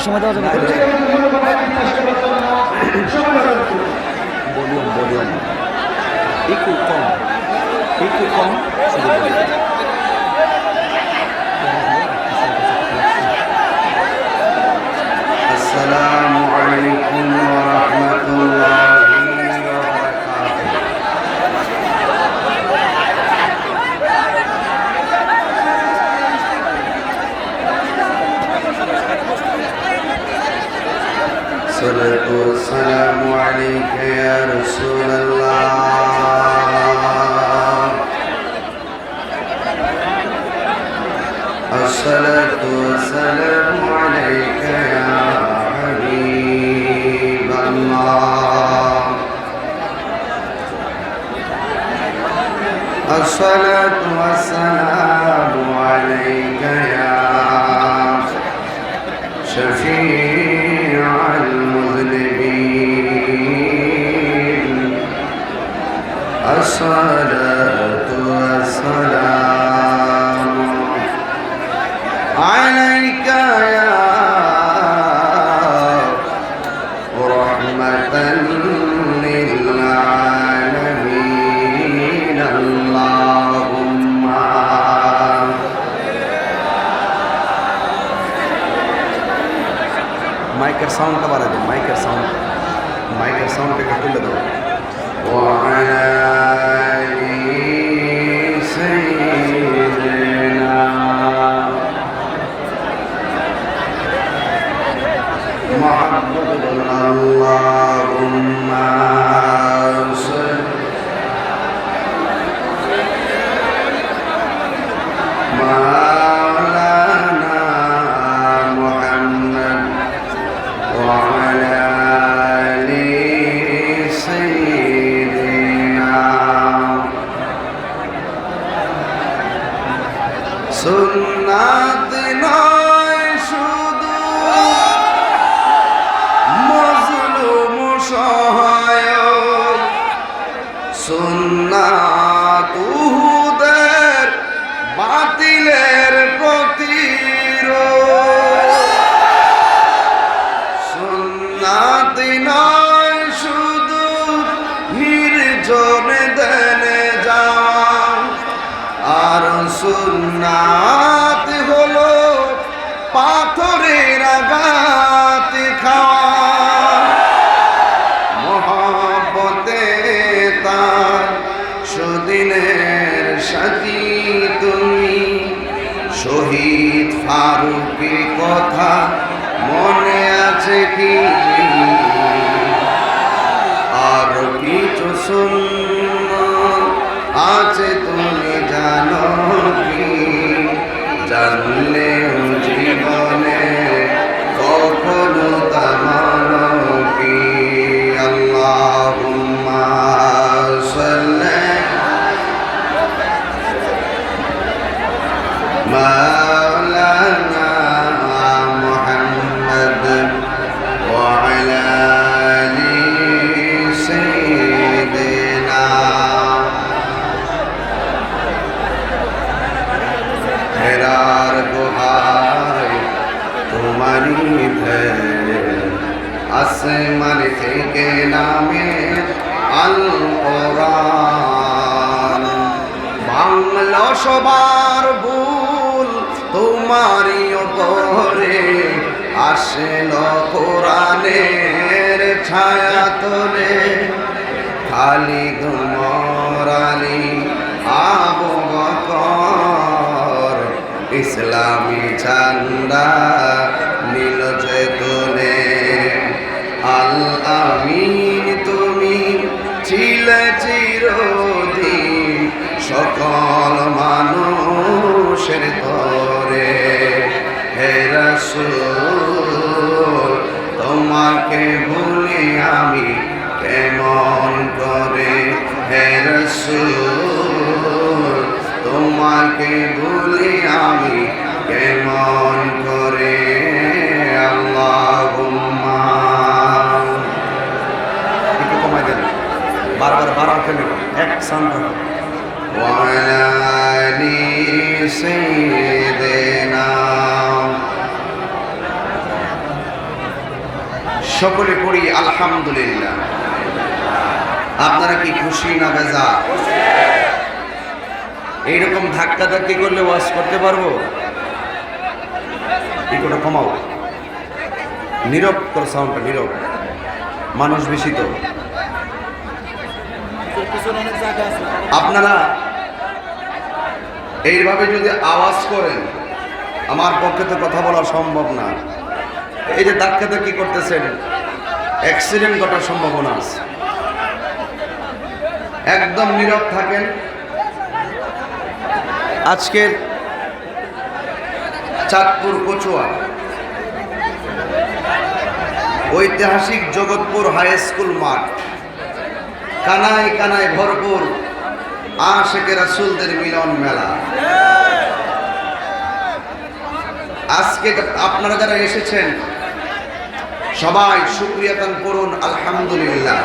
সময় দেওয়া যাবে? ভলিউম একটু কম, একটু কম। আসসালামু আলাইকুম ওয়া রাহমাতুল্লাহি ওয়া বারাকাতুহু। الصلاة والسلام عليك يا رسول الله. الصلاة والسلام عليك يا حبيب الله. الصلاة والسلام عليك يا شفيع المذنبين. الصلاة والسلام عليك يا رحمة للعالمين. اللهم মাইকের সাউন্ডটা বাড়াই দেন, মাইকের সাউন্ডটাকে তুলে দেবো। وعلى آل سيدنا محمد. اللهم صل مولانا محمد وعلى آل سيدنا. সুন্নাত নয় শুধু মজলুম সহায়ক, সুন্নাত উহুদের বাতিলের প্রতিরোধ। সুন্নাত নয় শুধু নির্জনে দেনে যাওয়া, আর সুন্নাত হলো পাথরের আঘাত খাওয়া। মহব্বতে তার সুদিনের সাথী তুমি, শহীদ ফারুকের কথা মনে আছে কি? আর কিছু সুন্নাত আছে তুমি জানো কি? জানলেও জীবনে কখনো তা মানো কি? আল্লাহুম্মা সাল্লি মাওলানা মুহাম্মদ ওয়া আলা আলি সাইয়্যিদিনা। হেরার গুহায় তোমারি ভেল, আসমান থেকে নামে আল কোরআন। বাংলা সবার ভুল তোমারি ওপরে, আসল কোরআনের ছায়া তোলে। খালি গুমর আলী আবু বকর ইসলামী ঝান্ডা নীল যে তোলে। আল আমিন তুমি ছিলে চিরদিন সকল মানুষের তরে। হে রাসূল তোমাকে ভুলি আমি কেমন করে? হে রাসূল তোমাকে ভুলি আমি কেমন করে? আল্লাহুম্মা একটু কমাই দেন, বারবার বাড়াও কেন, এক সাউন্ড। ওয়া আলা আলি সাইয়্যিদিনা সকলে পড়ি আলহামদুলিল্লাহ। আপনারা কি খুশি না বেজার? এইরকম ধাক্কা ধাক্কি করলে ওয়াজ করতে পারবো? একটু কমাও, নীরব কর সাউন্ডটা, নীরব, মানুষ বেশি তো। আপনারা এইভাবে যদি আওয়াজ করেন, আমার পক্ষে তো কথা বলা সম্ভব না। এই যে ধাক্কা ধাক্কি করতেছেন, অ্যাক্সিডেন্ট ঘটার সম্ভাবনা আছে। একদম নীরব থাকেন। আজকের চাঁদপুর কচুয়া ঐতিহাসিক জগৎপুর হাই স্কুল মাঠ, কানায় কানায় ভরপুর আশিকে রাসূলদের মিলন মেলা। আজকে আপনারা যারা এসেছেন সবাই শুকরিয়া দান করুন আলহামদুলিল্লাহ।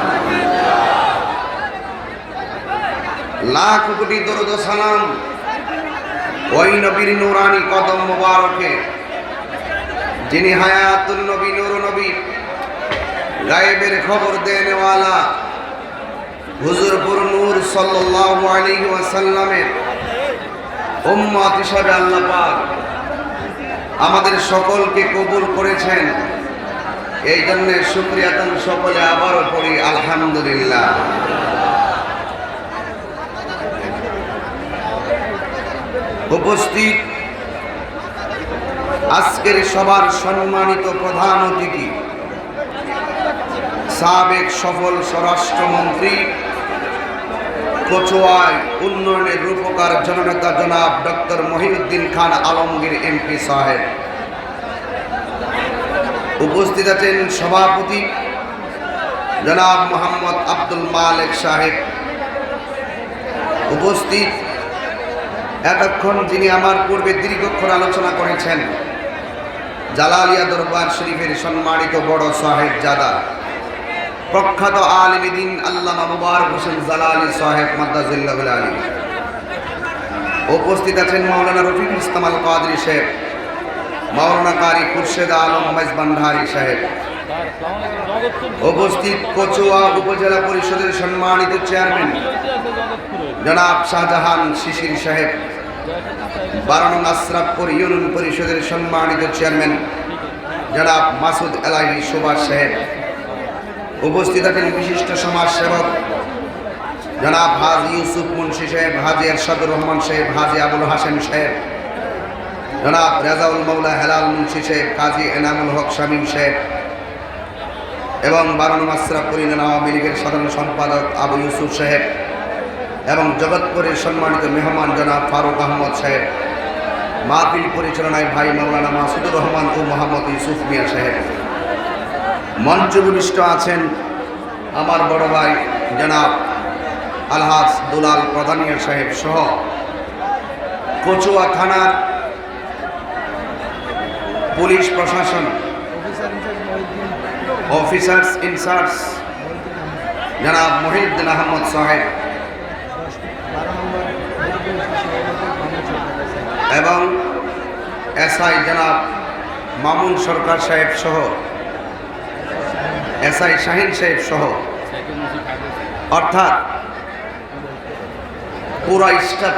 লাখ কোটি দরুদ ও সালাম ওই নবীর নূরানি কদম মোবারকে, যিনি হায়াতুল নবী, নূর নবী, গায়েবের খবর দেনেওয়ালা হুজুর পুর নূর সাল্লাল্লাহু আলাইহি ওয়াসাল্লামের উম্মত হিসাবে আল্লাহ পাক আমাদের সকলকে কবুল করেছেন। এই জন্য শুকরিয়া দান সকলে আবারও পড়ি আলহামদুলিল্লাহ। উপস্থিত আজকের সবার সম্মানিত প্রধান অতিথি, সাবেক সফল স্বরাষ্ট্রমন্ত্রী, কচুয়ায় উন্নয়নের রূপকার জননেতা জনাব ডক্টর মহিউদ্দিন খান আলমগীর এমপি সাহেব। উপস্থিত আছেন সভাপতি জনাব মোহাম্মদ আব্দুল মালেক সাহেব। উপস্থিত এতক্ষণ যিনি আমার পূর্বে দীর্ঘক্ষণ আলোচনা করেছেন, জালালিয়া দরবার শরীফের সম্মানিত বড় সাহেব জাদা, প্রখ্যাত আলিমে দ্বীন আল্লামা মুবারক হোসেন জালালি সাহেব মাদ্দাজিল্লাহুল আলী। উপস্থিত আছেন মাওলানা রফিকুল ইসলাম আল কাদরি সাহেব, মাওলানা কারি খুরশেদ আলম ভান্ডারী সাহেব। উপস্থিত কচুয়া উপজেলা পরিষদের সম্মানিত চেয়ারম্যান জনাব শাহজাহান শিশির সাহেব, 12 নং আশরাফপুর ইউনিয়ন পরিষদের সম্মানিত চেয়ারম্যান জনাব মাসুদ এলাহি সুভাষ সাহেব। উপস্থিত আছেন বিশিষ্ট সমাজসেবক জনাব হাজি ইউসুফ মুন্সি সাহেব, হাজি এরশাদুর রহমান সাহেব, হাজি আবুল হাসেম সাহেব, জনাব রেজাউল মৌলা হেলাল মুন্সি সাহেব, কাজী এনামুল হক শামীম সাহেব এবং 12 নং আশরাফপুর ইউনিয়ন আওয়ামী লীগের সাধারণ সম্পাদক আবু ইউসুফ সাহেব এবং জগৎপুরের সম্মানিত মেহমান জনাব ফারুক আহমদ সাহেব। মাহফিল পরিচালনায় ভাই মাওলানা মাসুদুর রহমান ও মোহাম্মদ ইউসুফ মিয়া সাহেব। মঞ্চভূমিষ্ঠ আছেন আমার বড় ভাই জনাব আলহাজ দুলাল প্রধানিয়া সাহেব সহ কচুয়া থানার পুলিশ প্রশাসন অফিসার্স ইনচার্জ জনাব মহিউদ্দিন আহমদ সাহেব এবং এসআই জনাব মামুন সরকার সাহেব সহ এসআই শাহিন সাহেব সহ, অর্থাৎ পুরা স্টাফ।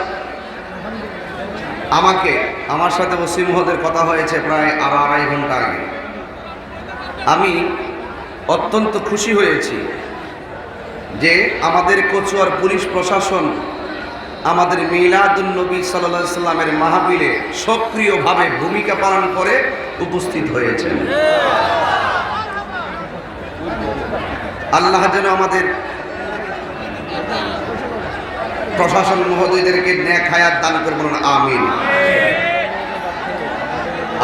আমার সাথে ওসি মহোদয়ের কথা হয়েছে প্রায় 2.5 ঘন্টা আগে। আমি অত্যন্ত খুশি হয়েছি যে আমাদের কচুয়ার পুলিশ প্রশাসন আমাদের মিলাদুন নবী সাল্লাল্লাহু আলাইহি সাল্লামের মাহফিলে সক্রিয়ভাবে ভূমিকা পালন করে উপস্থিত হয়েছেন। আল্লাহ যেন আমাদের প্রশাসন মহোদয়দেরকে নেক হায়াত দান করে, বলুন আমিন।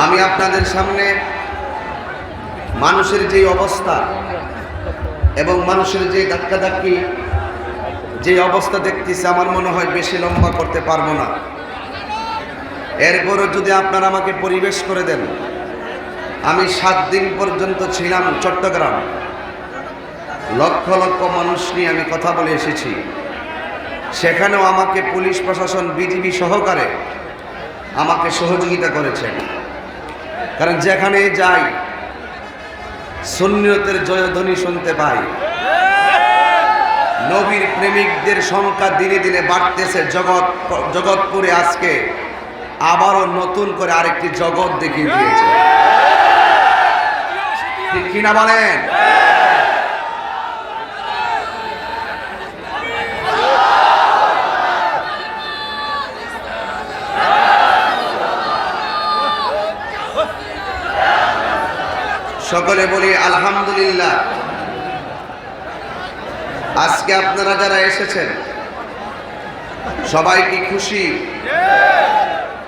আমি আপনাদের সামনে মানুষের যে অবস্থা এবং মানুষের যে ধাক্কাধাক্কি যে অবস্থা দেখতেছি, আমার মনে হয় বেশি লম্বা করতে পারবো না। এরপরও যদি আপনারা আমাকে পরিবেশ করে দেন, আমি 7 দিন পর্যন্ত ছিলাম চট্টগ্রাম, লক্ষ লক্ষ মানুষ নিয়ে আমি কথা বলে এসেছি। সেখানেও আমাকে পুলিশ প্রশাসন বিজিবি সহকারে আমাকে সহযোগিতা করেছেন। কারণ যেখানে যাই সুন্নিয়তের জয়ধ্বনি শুনতে পাই। নবীর প্রেমিকদের সংখ্যা দিনে দিনে বাড়তেছে। জগৎপুরে আজকে আবারও নতুন করে আরেকটি জগৎ দেখিয়ে দিয়েছে, ঠিক কিনা বলেন? সকলে বলি আলহামদুলিল্লাহ। আজকে আপনারা যারা এসেছেন সবাই কি খুশি?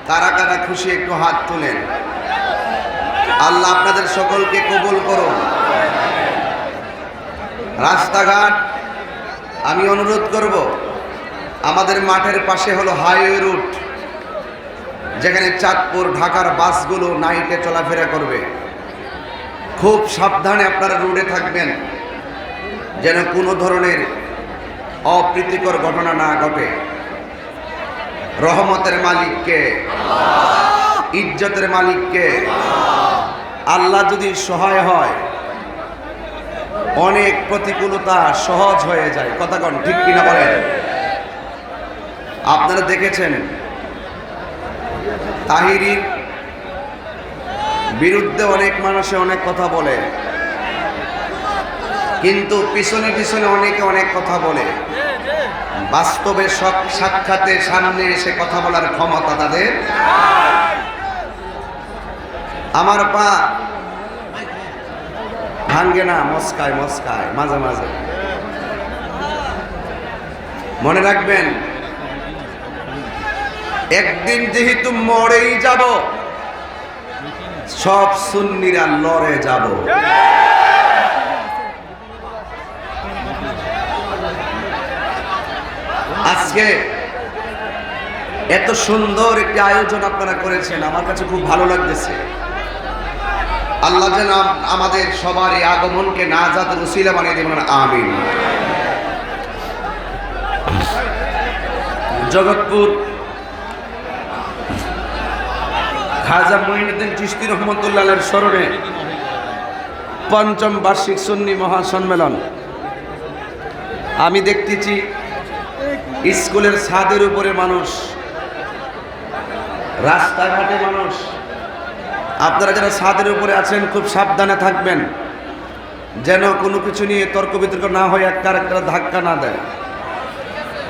কারা কারা খুশি একটু হাত তুলেন। আল্লাহ আপনাদের সকলকে কবুল করুন। রাস্তাঘাট আমি অনুরোধ করব, আমাদের মাঠের পাশে হলো হাইওয়ে রুট, যেখানে চাঁদপুর ঢাকার বাসগুলো নাইটে চলাফেরা করবে। খুব সাবধানে আপনারা রোডে থাকবেন, যেন কোনো ধরনের অপ্রীতিকর ঘটনা না ঘটে। রহমতের মালিককে, ইজ্জতের মালিককে। আল্লাহ যদি সহায় হয় অনেক প্রতিকূলতা সহজ হয়ে যায়। কথা কন, ঠিক কিনা বলেন? আপনারা দেখেছেন তাহিরির বিরুদ্ধে অনেক মানুষে অনেক কথা বলে, কিন্তু পিছনে পিছনে অনেকে অনেক কথা বলে। বাস্তবে সব সাক্ষাতে সামনে এসে কথা বলার ক্ষমতা তাদের। আমার পা ভাঙ্গে না, মস্কায় মস্কায় মাঝে মাঝে। মনে রাখবেন, একদিন যেহেতু মরেই যাব, সব সুন্নিরা লড়ে যাব। আজকে এত সুন্দর একটি আয়োজন আপনারা করেছেন, আমার কাছে খুব ভালো লাগতেছে। আল্লাহ যেন আমাদের সবার এই আগমনকে নাজাতের উসিলা বানিয়ে দেবেন, আমিন। জগৎপুর খাজা মঈনুদ্দিন চিশতি রহমতুল্লাহের স্মরণে ৫ম বার্ষিক সুন্নি মহাসম্মেলন। আমি দেখতেছি স্কুলের ছাদের উপরে মানুষ, রাস্তাঘাটে মানুষ। আপনারা যারা ছাদের উপরে আছেন খুব সাবধানে থাকবেন, যেন কোনো কিছু নিয়ে তর্ক বিতর্ক না হয়, একটা ধাক্কা না দেয়।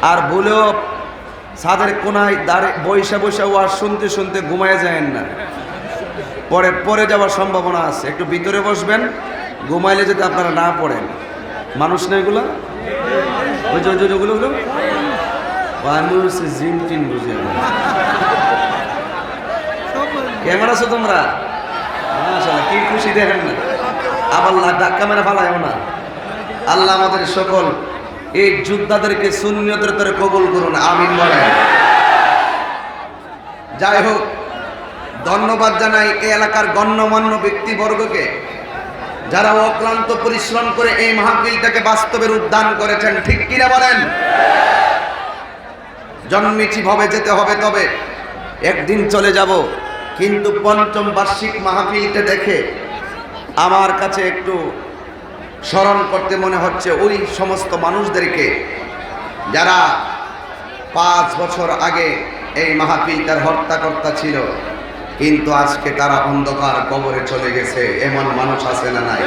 আর ভুলেও ছাদের কোনায় দাঁড়িয়ে বৈশা বৈশা ওয়াজ শুনতে শুনতে ঘুমায় যায় না, পরে যাওয়ার সম্ভাবনা আছে। একটু ভিতরে বসবেন, ঘুমাইলে যদি আপনারা না পড়েন। মানুষ না এগুলো, ওই যে ওগুলো মানুষ জিম টিন বুঝে। কেমন আছো তোমরা? কি খুশি দেখেন না, আবার ধাক্কা মেরে ফালাইও না। আল্লাহ আমাদের সকল এই যোদ্ধাদেরকে সুন্নিয়তের তরে কবুল করুন, আমিন বলেন। যাই হোক, ধন্যবাদ জানাই এই এলাকার গণ্যমান্য ব্যক্তিবর্গকে, যারা অক্লান্ত পরিশ্রম করে এই মাহফিলটাকে বাস্তবে রূপদান করেছেন, ঠিক কিনা বলেন? জন্মেছি ভবে যেতে হবে, তবে একদিন চলে যাব। কিন্তু ৫ম বার্ষিক মাহফিলটা দেখে আমার কাছে একটু স্মরণ করতে মনে হচ্ছে ওই সমস্ত মানুষদেরকে যারা ৫ বছর আগে এই মাহফিলটার হর্তাকর্তা ছিল, কিন্তু আজকে তারা অন্ধকার কবরে চলে গেছে। এমন মানুষ আছে না নাই?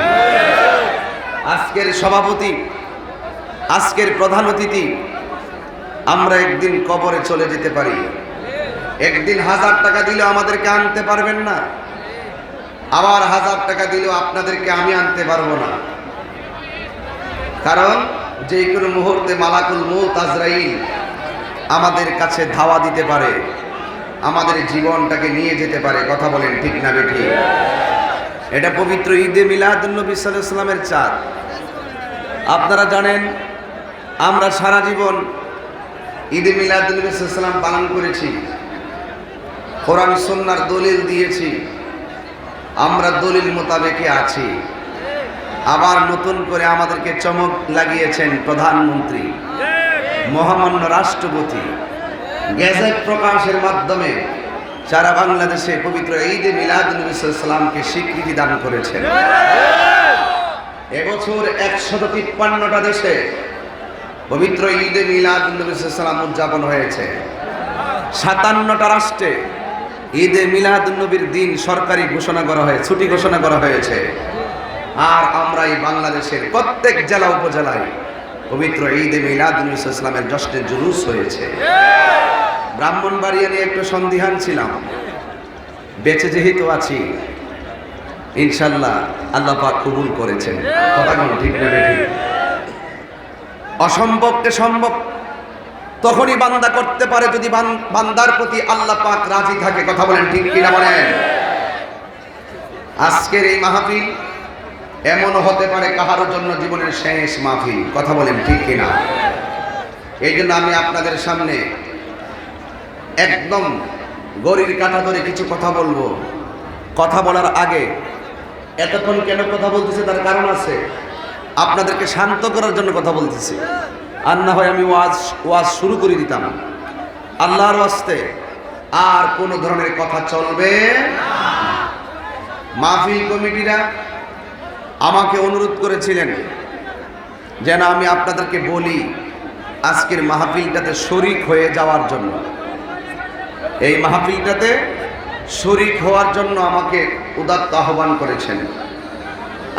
আজকের সভাপতি, আজকের প্রধান অতিথি, আমরা একদিন কবরে চলে যেতে পারি। একদিন 1000 টাকা দিলেও আমাদেরকে আনতে পারবেন না, আবার 1000 টাকা দিলেও আপনাদেরকে আমি আনতে পারবো না। কারণ যে কোনো মুহূর্তে মালাকুল মউত আজরাইল আমাদের কাছে ধাওয়া দিতে পারে, আমাদের জীবনটাকে নিয়ে যেতে পারে। কথা বলেন, ঠিক না বেঠিক? এটা পবিত্র ঈদে মিলাদুন্নবী সাল্লাল্লাহু আলাইহি ওয়াসাল্লামের চাঁদ। আপনারা জানেন আমরা সারা জীবন ঈদে মিলাদুন্নবী সাল্লাল্লাহু আলাইহি ওয়াসাল্লাম পালন করেছি, কোরআন সুন্নাহর দলিল দিয়েছি, আমরা দলিল মোতাবেকে আছি। আবার নতুন করে আমাদেরকে চমক লাগিয়েছেন প্রধানমন্ত্রী, মহামান্য রাষ্ট্রপতি। গেজেট প্রকাশের মাধ্যমে সারা বাংলাদেশে পবিত্র ঈদে মিলাদুন্নবী সাল্লাল্লাহু আলাইহি ওয়াসাল্লামকে স্বীকৃতি দান করেছেন। এবছর 153টা দেশে পবিত্র ঈদে মিলাদ নবী সাল্লাম উদযাপন হয়েছে। 57টা রাষ্ট্রে ঈদে মিলাদ নবীর দিন সরকারি ঘোষণা করা হয়েছে, ছুটি ঘোষণা করা হয়েছে। আর আমরা এই বাংলাদেশের প্রত্যেক জেলা উপজেলায় পবিত্র ঈদে মিলাদ নবী সাল্লামের জশ্নের জুলুস হয়েছে। ব্রাহ্মণবাড়িয়া নিয়ে একটু সন্দিহান ছিলাম, বেঁচে যেহেতু আছি ইনশাল্লাহ আল্লাহ পাক কবুল করেছেন। কথা বলুন ঠিক না ঠিক? অসম্ভবকে সম্ভব তখনই বান্দা করতে পারে যদি বান্দার প্রতি আল্লাহ পাক রাজি থাকে। কথা বলেন ঠিক কিনা বলেন? আজকের এই মাহফিল এমনও হতে পারে কাহারোর জন্য জীবনের শেষ মাহফিল। কথা বলেন ঠিক কিনা? এই জন্য আমি আপনাদের সামনে একদম গড়ির কাঁটা ধরে কিছু কথা বলবো। কথা বলার আগে এতক্ষণ কেন কথা বলতেছে তার কারণ আছে। আপনাদেরকে শান্ত করার জন্য কথা বলতেছি, আর না হয় আমি ওয়াজ শুরু করে দিতাম। আল্লাহর ওয়াস্তে আর কোনো ধরনের কথা চলবে না। মাহফিল কমিটিরা আমাকে অনুরোধ করেছিলেন যেন আমি আপনাদেরকে বলি আজকের মাহফিলটাতে শরীক হয়ে যাওয়ার জন্য। এই মাহফিলটাতে শরীক হওয়ার জন্য আমাকে উদাত্ত আহ্বান করেছেন।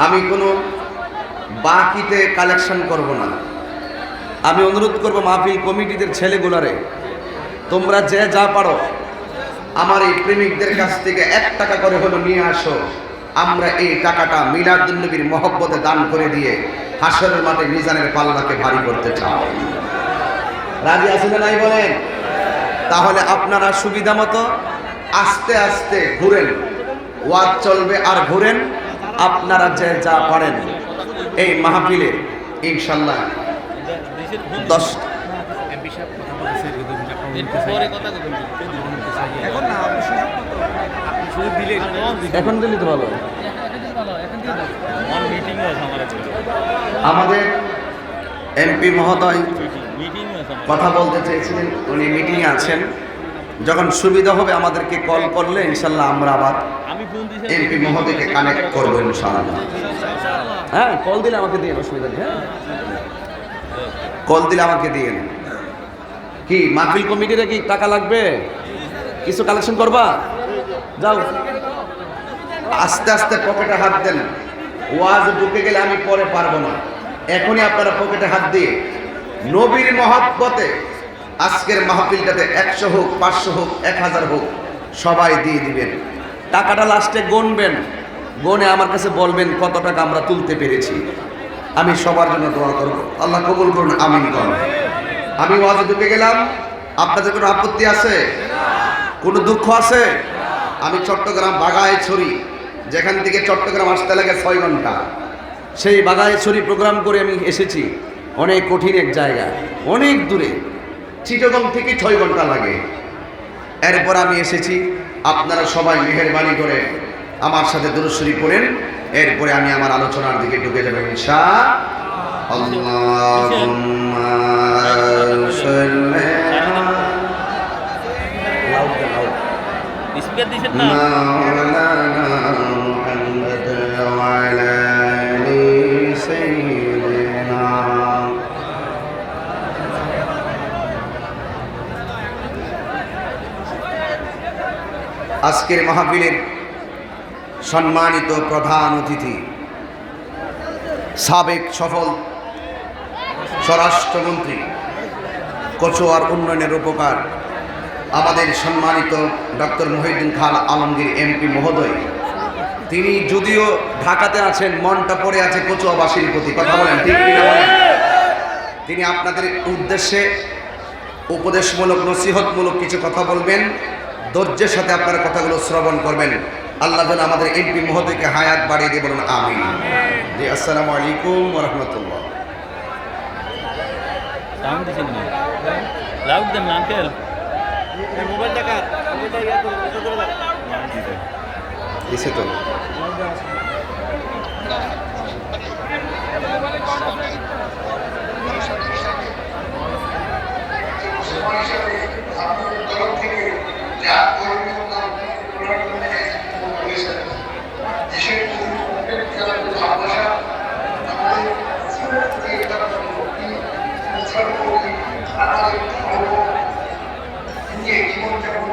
আমি কোনো বাকিতে কালেকশন করব না। আমি অনুরোধ করব মাহফিল কমিটিদের ছেলেগুলারে, তোমরা যে যা পারো আমার এই প্রেমিকদের কাছ থেকে 1 টাকা করে হলো নিয়ে আসো। আমরা এই টাকাটা মিলাদুন নবীর মহব্বতে দান করে দিয়ে হাসরের মাঠে মিজানের পাল্লাকে ভারী করতে চাও। রাজি আছেন না নাই বলেন? তাহলে আপনারা সুবিধা মতো আস্তে আস্তে ঘুরেন, ওয়াজ চলবে আর ঘুরেন। আপনারা যে যা পারেন এই মাহফিলে ইনশাল্লাহ 10 এখন দিলে তো ভালো। আমাদের এমপি মহোদয় কথা বলতে চেয়েছিলেন, উনি মিটিংয়ে আছেন। যখন সুবিধা হবে আমাদেরকে কল করলে ইনশাল্লাহ আমরা আবার এমপি মহোদয়কে কানেক্ট করবো ইনশাল্লাহ। হ্যাঁ, কল দিলে আমাকে দিয়ে, অসুবিধা নেই। হ্যাঁ, কল দিলে আমাকে দিয়ে। কি মাহফিল কমিটিরে কি টাকা লাগবে? কিছু কালেকশন করবা? যাও, আস্তে আস্তে পকেটে হাত দেন। ওয়াজ ঢুকে গেলে আমি পরে পারবো না। এখনই আপনারা পকেটে হাত দিয়ে নবীর মহব্বতে আজকের মাহফিলটাতে 100 হোক, 500 হোক, 1000 হোক, সবাই দিয়ে দিবেন। টাকাটা লাস্টে গুনবেন, গুনে আমার কাছে বলবেন কত টাকা আমরা তুলতে পেরেছি। আমি সবার জন্য দোয়া করব, আল্লাহ কবুল করুন, আমিন করুন। আমি ওয়াজে ঢুকে গেলাম, আপনাদের কোনো আপত্তি আছে? কোনো দুঃখ আছে? আমি চট্টগ্রাম বাগাইছড়ি, যেখান থেকে চট্টগ্রাম আসতে লাগে 6 ঘন্টা, সেই বাগাইছড়ি প্রোগ্রাম করে আমি এসেছি। অনেক কঠিন এক জায়গা, অনেক দূরে, চিটাগং থেকে 6 ঘন্টা লাগে। এরপর আমি এসেছি। আপনারা সবাই মেহেরবানি করে আমার সাথে দুরূদ শরীফ পড়েন, এরপরে আমি আমার আলোচনার দিকে ঢুকে যাব ইনশাআল্লাহ। আল্লাহুম্মা সাল্লি মাওলানা মুহাম্মদ ওয়া আলা আলি সাইয়্যিদিনা। আজকের মাহফিলের সম্মানিত প্রধান অতিথি, সাবেক সফল স্বরাষ্ট্রমন্ত্রী, কচুয়ার উন্নয়নের রূপকার আমাদের সম্মানিত ডক্টর মহিউদ্দিন খান আলমগীর এমপি মহোদয়, তিনি যদিও ঢাকাতে আছেন, মনটা পড়ে আছে কচুয়াবাসীর প্রতি। কথা বলেন ঠিক কিনা বলেন? তিনি আপনাদের উদ্দেশ্যে উপদেশমূলক, নসিহতমূলক কিছু কথা বলবেন। ধৈর্যের সাথে আপনারা কথাগুলো শ্রবণ করবেন। আল্লাহ যেন আমাদের এমপি মহোদয়কে হায়াত বাড়িয়ে দিয়ে বলুন আমিন। জি, আসসালামু আলাইকুম ওয়া রাহমাতুল্লাহ। এসে তো সর্বোপরি আমাদের ধর্ম নিয়ে জীবনযাপন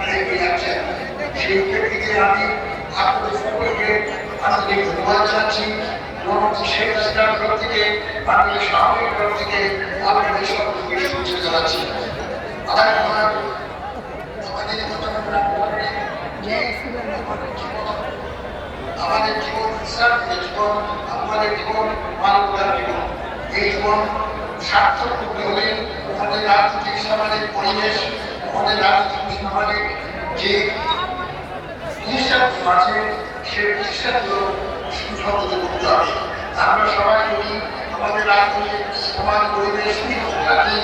রেখে যাচ্ছেন। সেই প্রেক্ষিতে আমি আপনাদের সকলকে আজকে ধন্যবাদ জানাচ্ছি। শেখ হাসিনার তরফ থেকে বাংলাদেশ আওয়ামী তরফ থেকে আপনাদের সকলকে শুভেচ্ছা জানাচ্ছি। আমাদের জীবন ইসলামের জীবন, আমাদের জীবন মানবতার জীবন। এই জীবন সার্থক করতে হলে আমাদের রাজনৈতিক সামাজিক পরিবেশ, আমাদের রাজনৈতিক সামাজিক যে প্রতিষ্ঠানগুলো আছে সেই প্রতিষ্ঠানগুলো সুসংহত করতে হবে। আমরা সবাই যদি আমাদের রাজনৈতিক সমাজ পরিবেশ রাখি,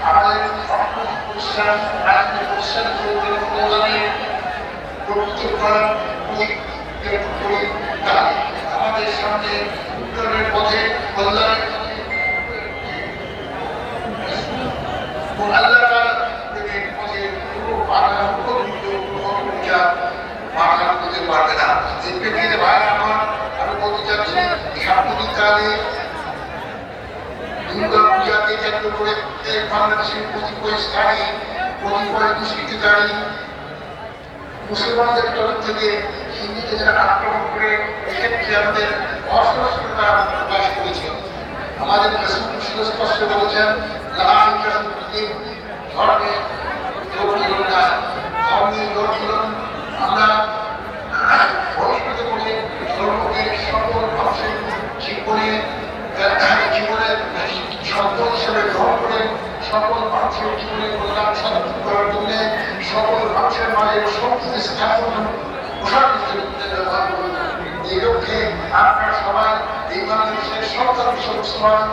আমাদের অর্থনৈতিক প্রতিষ্ঠান, রাজনৈতিক প্রতিষ্ঠানগুলোকে কল্যাণে প্রকৃত করার আমাদের সামনে উন্নয়নের পথে কল্যাণের পথে কোনো বাধা মাথা দিতে পারবে না। ভাই আমার আমি বলতে চাচ্ছি সাম্প্রতিককালে দুর্গা পূজাকে কেন্দ্র করে বাংলাদেশের কতিপয় স্থানে কতিপয় দুষ্কৃতিকারী মুসলমানদের তরফ থেকে হিন্দুদের আক্রমণ করে এক্ষেত্রে আমাদের অসহস্রতা প্রকাশ করেছে। আমাদের সুস্পষ্ট বলেছেন ধর্মে আমরা বহিষ্কৃত করে ধর্মকে সকল মানুষের জীবনের সম্পদ হিসেবে গ্রহণ করে সকল মানুষের জীবনে কল্যাণ সাধন করার জন্য সকল মানুষের মাঝে শক্তি স্থাপন ব্যবহার করুন। এই লক্ষ্যে আপনারা সবাই এই বাংলাদেশের সরকার মুসলমান,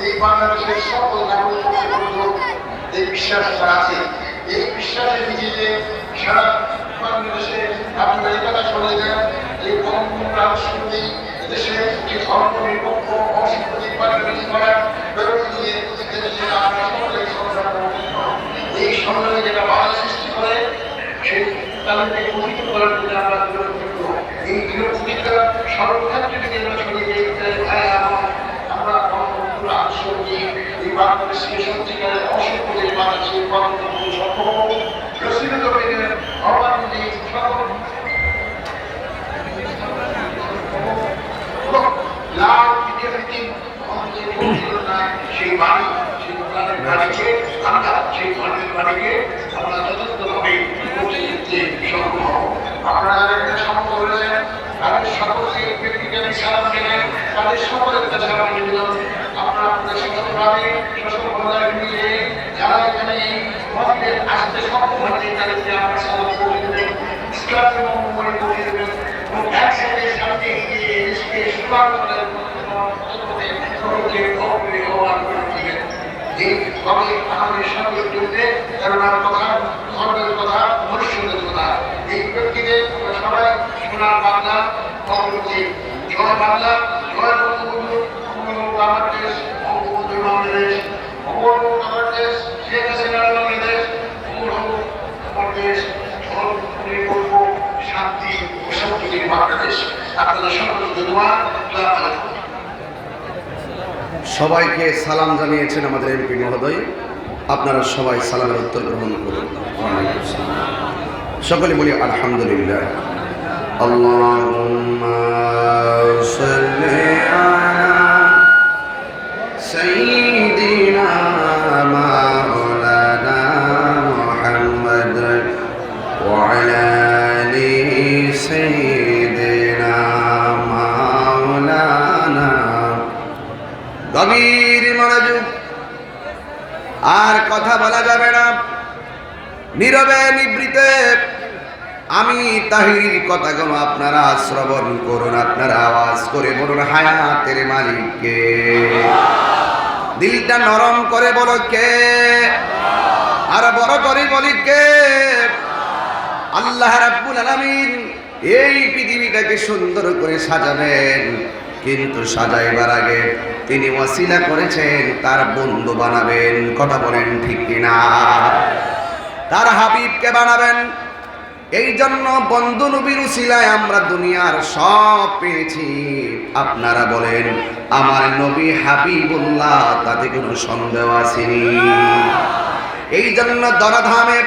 এই বাংলাদেশের সকল নাগরিক এই বিশ্বাস আছে। এই বিশ্বাসের ভিত্তিতে সারা বাংলাদেশে আপনারা এই কথা শুনে দেন এই বঙ্গবন্ধু দেশে একটি ধর্ম নিরপেক্ষ অসাংবিধানিক বাংলাদেশ করার বিরোধী নিয়ে আমরা সকলে সংগ্রাম এই সংগ্রামে যেটা বাধা সৃষ্টি করে সেই তাদেরকে গঠিত করার জন্য আমরা বিরোধিত এই বিরোধিতা সর্বক্ষেত্রে যদি আমরা ছড়িয়ে আমরা বঙ্গবন্ধুর আদর্শ নিয়ে এই বাংলাদেশকে সত্যিকারের অসংখ্য দেশ বাংলাদেশের বঙ্গবন্ধু সক্ষম প্রসিদ্ধ পেলেন অবান্ধি সকল লাভ সেই বাণী সেই বাণীকে আমরা সেই ধর্মের বাণীকে আমরা যথাযথভাবে পৌঁছে দিতে সক্ষম হব। আপনারা যারা সম্মত হয়েছেন তাদের সকলকে ব্যক্তিকে সালাম জানাই, তাদের সকলের কাছে আমার নিবেদন আপনারা আপনাদের সচেতনভাবে সচেতনভাবে মিলিয়ে যারা এখানে এই মন্দিরে আসতে সক্ষম হয়েছে তাদেরকে আমরা সালাম করে দেবেন, ইসলামের মঙ্গলে পৌঁছে দেবেন এবং একসাথে সামনে এগিয়ে দেশকে সুন্দর করার এইভাবে আমাদের সঙ্গে চলতে করোনার কথা, ধর্মের কথা, মনুষ্যদের কথা এই ব্যক্তিকে আমরা সবাই সোনার বাংলা বঙ্গবন্ধু জয় বাংলা, জয় বঙ্গবন্ধু, আমার দেশ বঙ্গবন্ধু বাংলাদেশ, বঙ্গবন্ধু আমার দেশ, শেখ হাসিনার বাংলাদেশ, বঙ্গবন্ধু আমার দেশ, করব শান্তি ও সম্প্রীতির বাংলাদেশ। আপনাদের সকলকে ধন্যবাদ। সবাইকে সালাম জানিয়েছেন আমাদের এমপি মহোদয়, আপনারা সবাই সালামের উত্তর গ্রহণ করুন। সকলে বলি আলহামদুলিল্লাহ। আল্লাহুম্মা সাল্লি আলা সাইয়্যিদিনা মাওলানা মুহাম্মদ ওয়া আলা আলি সাইয়্যিদিনা মাওলানা। গভীর মনোযোগ, আর কথা বলা যাবে না, নীরবে নিবৃতে আমি তাহির কথাগুলো আপনারা শ্রবণ করুন, আপনারা আওয়াজ করে বলুন হায়াতের মালিককে। দিলটা নরম করে বলো কে, আর বড় করে বলি কে? আল্লাহ রাব্বুল আলামিন এই পৃথিবীটাকে সুন্দর করে সাজাবেন, কিন্তু সাজাইবার আগে তিনি ওয়াসিলা করেছেন তার বন্ধু বানাবেন। কথা বলেন ঠিক কিনা? তার হাবিবকে বানাবেন, এই জন্য বন্ধু নবীর উসিলায় আমরা দুনিয়ার সব পেয়েছি। আপনারা বলেন আমার নবী হাবিবুল্লাহ, তাতে কোনো সন্দেহ আসেনি। এই জন্য দরধামে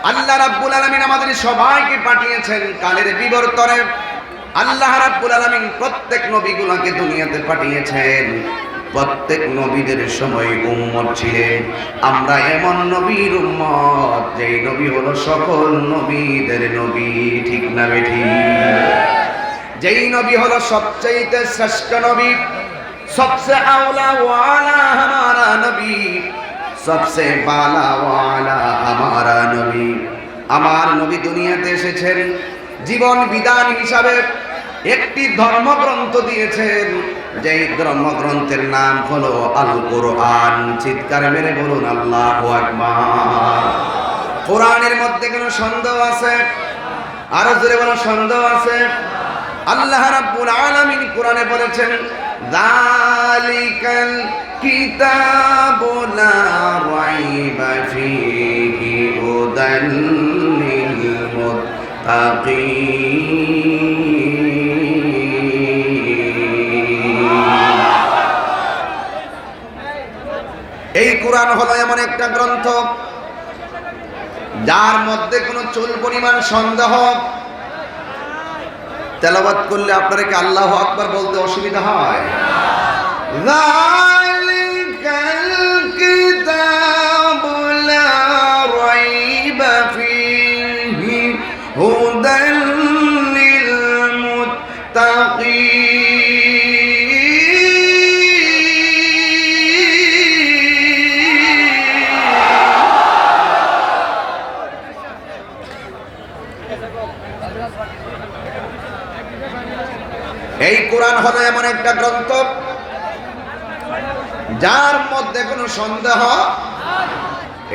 আল্লাহ রাব্বুল আলামিন আমাদের সবাইকে পাঠিয়েছেন কালের বিবর্তনে। আল্লাহ রাব্বুল আলামিন প্রত্যেক নবীগুলোকে দুনিয়াতে পাঠিয়েছেন। প্রত্যেক নবীদের সময় উম্মত ছিলেন। আমরা এমন নবীর উম্মত যেই নবী হলো সকল নবীদের নবী, ঠিক না বেঠিক? যেই নবী হলো সবচেয়ে শ্রেষ্ঠ নবী, সবসে আওলা ওয়ালা হামারা নবী, সবসে বালা ওয়ালা হামারা নবী। আমার নবী দুনিয়াতে এসেছেন জীবন বিধান হিসাবে একটি ধর্মগ্রন্থ দিয়েছেন, যেই ধর্মগ্রন্থের নাম হলো আল কোরআন। চিৎকার মেরে বলুন আল্লাহু আকবার। কোরআনের মধ্যে কোনো সন্দেহ আছে? আরো জোরে বলো সন্দেহ আছে? আল্লাহ রাব্বুল আলামিন কোরআনে বলেছেন যালিকাল কিতাবু লা রাইবা ফীহি হুদাল লিল মুত্তাকিন। এই কোরআন হলো এমন একটা গ্রন্থ যার মধ্যে কোনো চুল পরিমাণ সন্দেহ তেলাওয়াত করলে আপনারা কি আল্লাহু আকবার বলতে অসুবিধা হয়? যালিকাল কিতাবু লা রাইবা ফীহি হুদাল লিল মুত্তাকিন। এই কোরআন হলো এমন একটা গ্রন্থ যার মধ্যে কোনো সন্দেহ।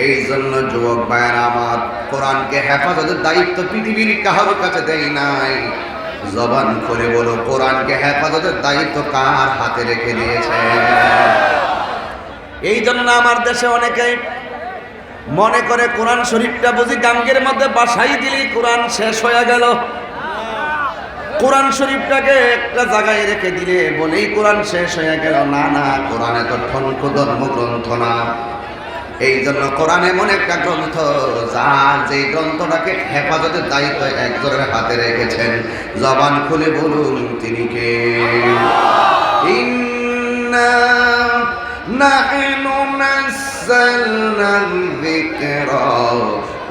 এই জন্য যুবক ভাইয়েরা আমার, কোরআনকে হেফাজতের দায়িত্ব পৃথিবীর কারোর কাছে দেয় নাই। জবান করে বলো কোরআনকে হেফাজতের দায়িত্ব কার হাতে রেখে দিয়েছে? এই জন্য আমার দেশে অনেকেই মনে করে কোরআন শরীফটা বুঝি গাঙ্গের মধ্যে বাসাই দিলেই কোরআন শেষ হয়ে গেল। কোরআন শরীফটাকে একটা জায়গায় রেখে দিলে বলেই কোরআন শেষ হয়ে গেল। না না, কোরআনে তো ঠনক ধর্মগ্রন্থ না। এই জন্য কোরআন এমন একটা গ্রন্থ যার যেই গ্রন্থটাকে হেফাজতের দায়িত্ব একজনের হাতে রেখেছেন। জবান খুলে বলুন তিনি কে? ইন্না নাহনু নাযালনা যিকরা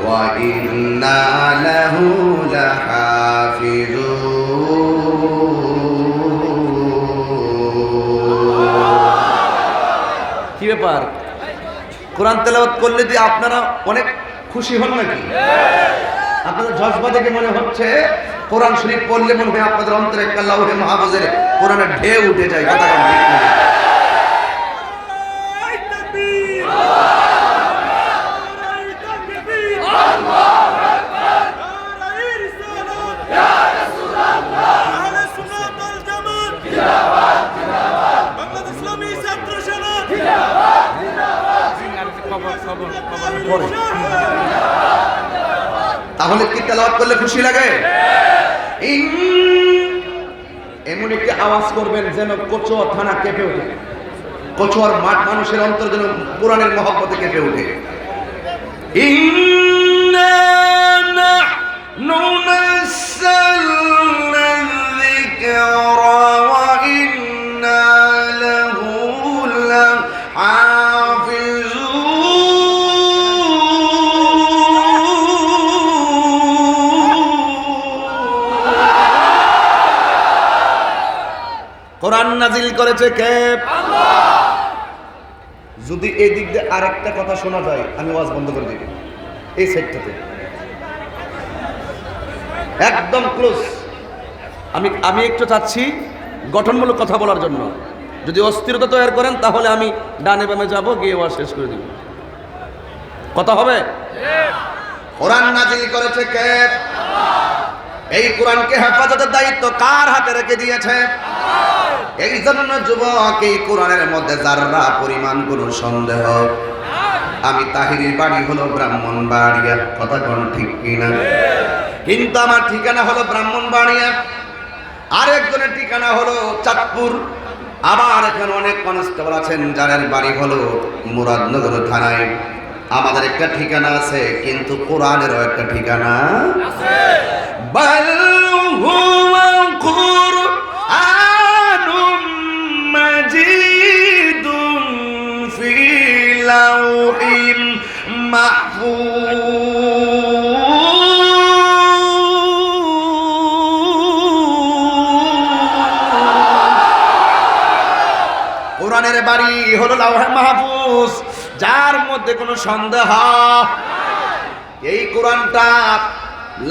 ওয়া ইন্না লাহু লাহাফিজুন। কি ব্যাপার? কোরআন তেলাওয়াত করলে দিয়ে আপনারা অনেক খুশি হন নাকি? আপনাদের জজবা দেখে মনে হচ্ছে কোরআন শরীফ পড়লে মনে হয় আপনাদের অন্তরে একটা লাউহে মাহফুজের কোরআনের ঢেউ উঠে যায়। কথা বলেন ঠিক না? তাহলে কি তেলাওয়াত করলে খুশি লাগে? এমন একটি আওয়াজ করবেন যেন কচুয়া থানা কেঁপে ওঠে, কচুয়ার মাঠ মানুষের অন্তর যেন কোরআনের মহব্বতে কেঁপে ওঠে। ইন্না নাহনু নাযালনা যিকরা ওয়া ইন্না লাহু লাহাফিজুন। কোরআন নাজিল করেছে কে? আল্লাহ। যদি এই দিক দিয়ে আরেকটা কথা শোনা যায় আমি ওয়াজ বন্ধ করে দিই। এই সাইডটাতে একদম ক্লোজ। আমি একটু চাচ্ছি গঠনমূলক কথা বলার জন্য। যদি অস্থিরতা তৈরি করেন তাহলে আমি ডানে বামে যাব, গিয়ে ওয়াজ শেষ করে দিব। কথা হবে? কোরআন নাজিল করেছে কে? আল্লাহ। এই কোরআনকে হেফাজতের দায়িত্ব কার হাতে রেখে দিয়েছে? এই জন্য যুবক, এই কোরআনের মধ্যে যারা পরিমাণ কোনো সন্দেহ, আমি তাহিরির বাড়ি হলো ব্রাহ্মণবাড়িয়া। কথা কোন ঠিক কিনা? কিন্তু আমার ঠিকানা হলো ব্রাহ্মণবাড়িয়া, আরেকজনের ঠিকানা হলো চাঁদপুর, আবার এখানে অনেক কনস্টেবল আছেন যাদের বাড়ি হলো মুরাদনগর থানায়। আমাদের একটা ঠিকানা আছে, কিন্তু কোরআনেরও একটা ঠিকানা আছে। বাল হুয়া কুরআনুম মাজিদুন ফি লাউহিম কোরআনের বাড়ি হলো লাউহে মাহফুজ, যার মধ্যে কোনো সন্দেহ। এই কোরআনটা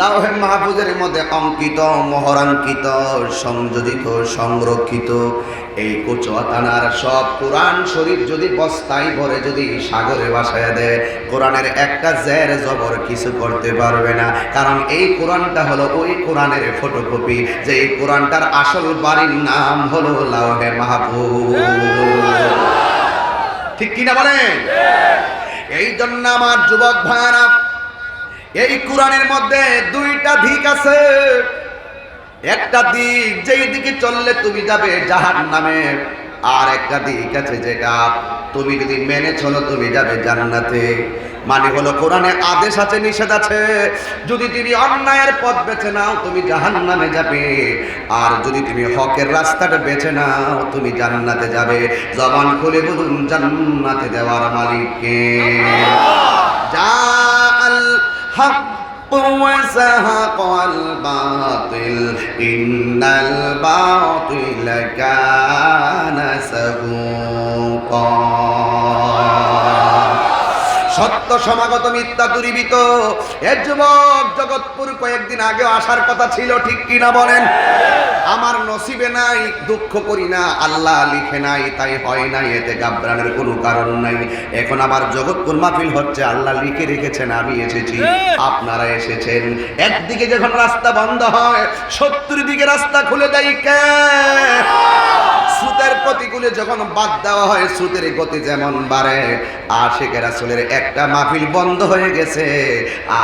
লাউহে মাহফুজের মধ্যে অঙ্কিত, মোহরাঙ্কিত, সংযোজিত, সংরক্ষিত। এই কোচুয়াতানার সব কোরআন শরীফ যদি বস্তায় ভরে যদি সাগরে ভাসায় দেয়, কোরআনের একটা জের জবর কিছু করতে পারবে না। কারণ এই কোরআনটা হলো ওই কোরআনের ফটোকপি, যে এই কোরআনটার আসল বাড়ির নাম হলো লাউহে মাহফুজ। ঠিক কিনা বলেন? এই জন্য আমার যুবক ভাইরা, এই কোরআনের মধ্যে দুইটা দিক আছে। একটা দিক যেই দিকে চললে তুমি যাবে জাহান্নামে, আর একটা দিক আছে যেটা তুমি যদি মেনে চলো তুমি যাবে জান্নাতে। মানে হলো কোরআনে আদেশ আছে, নিষেধ আছে। যদি তুমি অন্যায়ের পথ বেছে নাও তুমি জাহান্নামে যাবে, আর যদি তুমি হকের রাস্তাটা বেছে নাও তুমি জান্নাতে যাবে। জবান খুলে বলুন, জান্নাতে দেওয়ার মালিক কে? জাআল হক وزهق الباطل إن الباطل كان زهوقا। সত্য সমাগত, মিথ্যা দূরীভূত। এর যুবক জগৎপুর কয়েকদিন আগে আসার কথা ছিল, ঠিক কিনা বলেন? আমার নসিবে নাই, দুঃখ করি না, আল্লাহ লিখে নাই, তাই হয় নাই, এতে ঘাবড়ানোর কোনো কারণ নাই। এখন আবার জগৎপুর মাহফিল হচ্ছে, আল্লাহ লিখে রেখেছেন, আমি এসেছি, আপনারা এসেছেন। একদিকে যখন রাস্তা বন্ধ হয় 70 দিকে রাস্তা খুলে দেয় কে? স্রোতের প্রতিকূলে যখন বাদ দেওয়া হয়, স্রোতের গতি যেমন বাড়ে, আশিকের রাসূলের একটা মাহফিল বন্ধ হয়ে গেছে,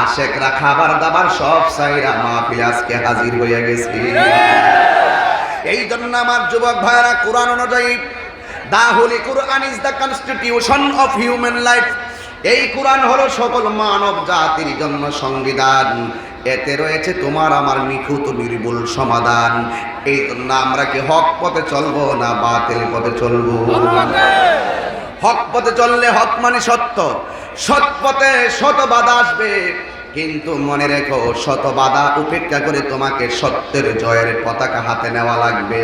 আশিকরা খাবার দাবার সব সাইরা মাহফিল আজকে হাজির হয়ে গেছে। এই জন্য আমার যুবক ভাইরা, কোরআন অনুযায়ী the holy Quran is the constitution of human life. এই কোরআন হলো সকল মানব জাতির জন্য সংবিধান। এতে রয়েছে তোমার আমার নিখুঁত নির্ভুল সমাধান। এই জন্য আমরা কি হক পথে চলবো না বাতিল পথে চলবো? হক পথে চললে, হক মানে সত্য, সৎ পথে শত বাধা আসবে, কিন্তু মনে রেখো শত বাধা উপেক্ষা করে তোমাকে সত্যের জয়ের পতাকা হাতে নেওয়া লাগবে।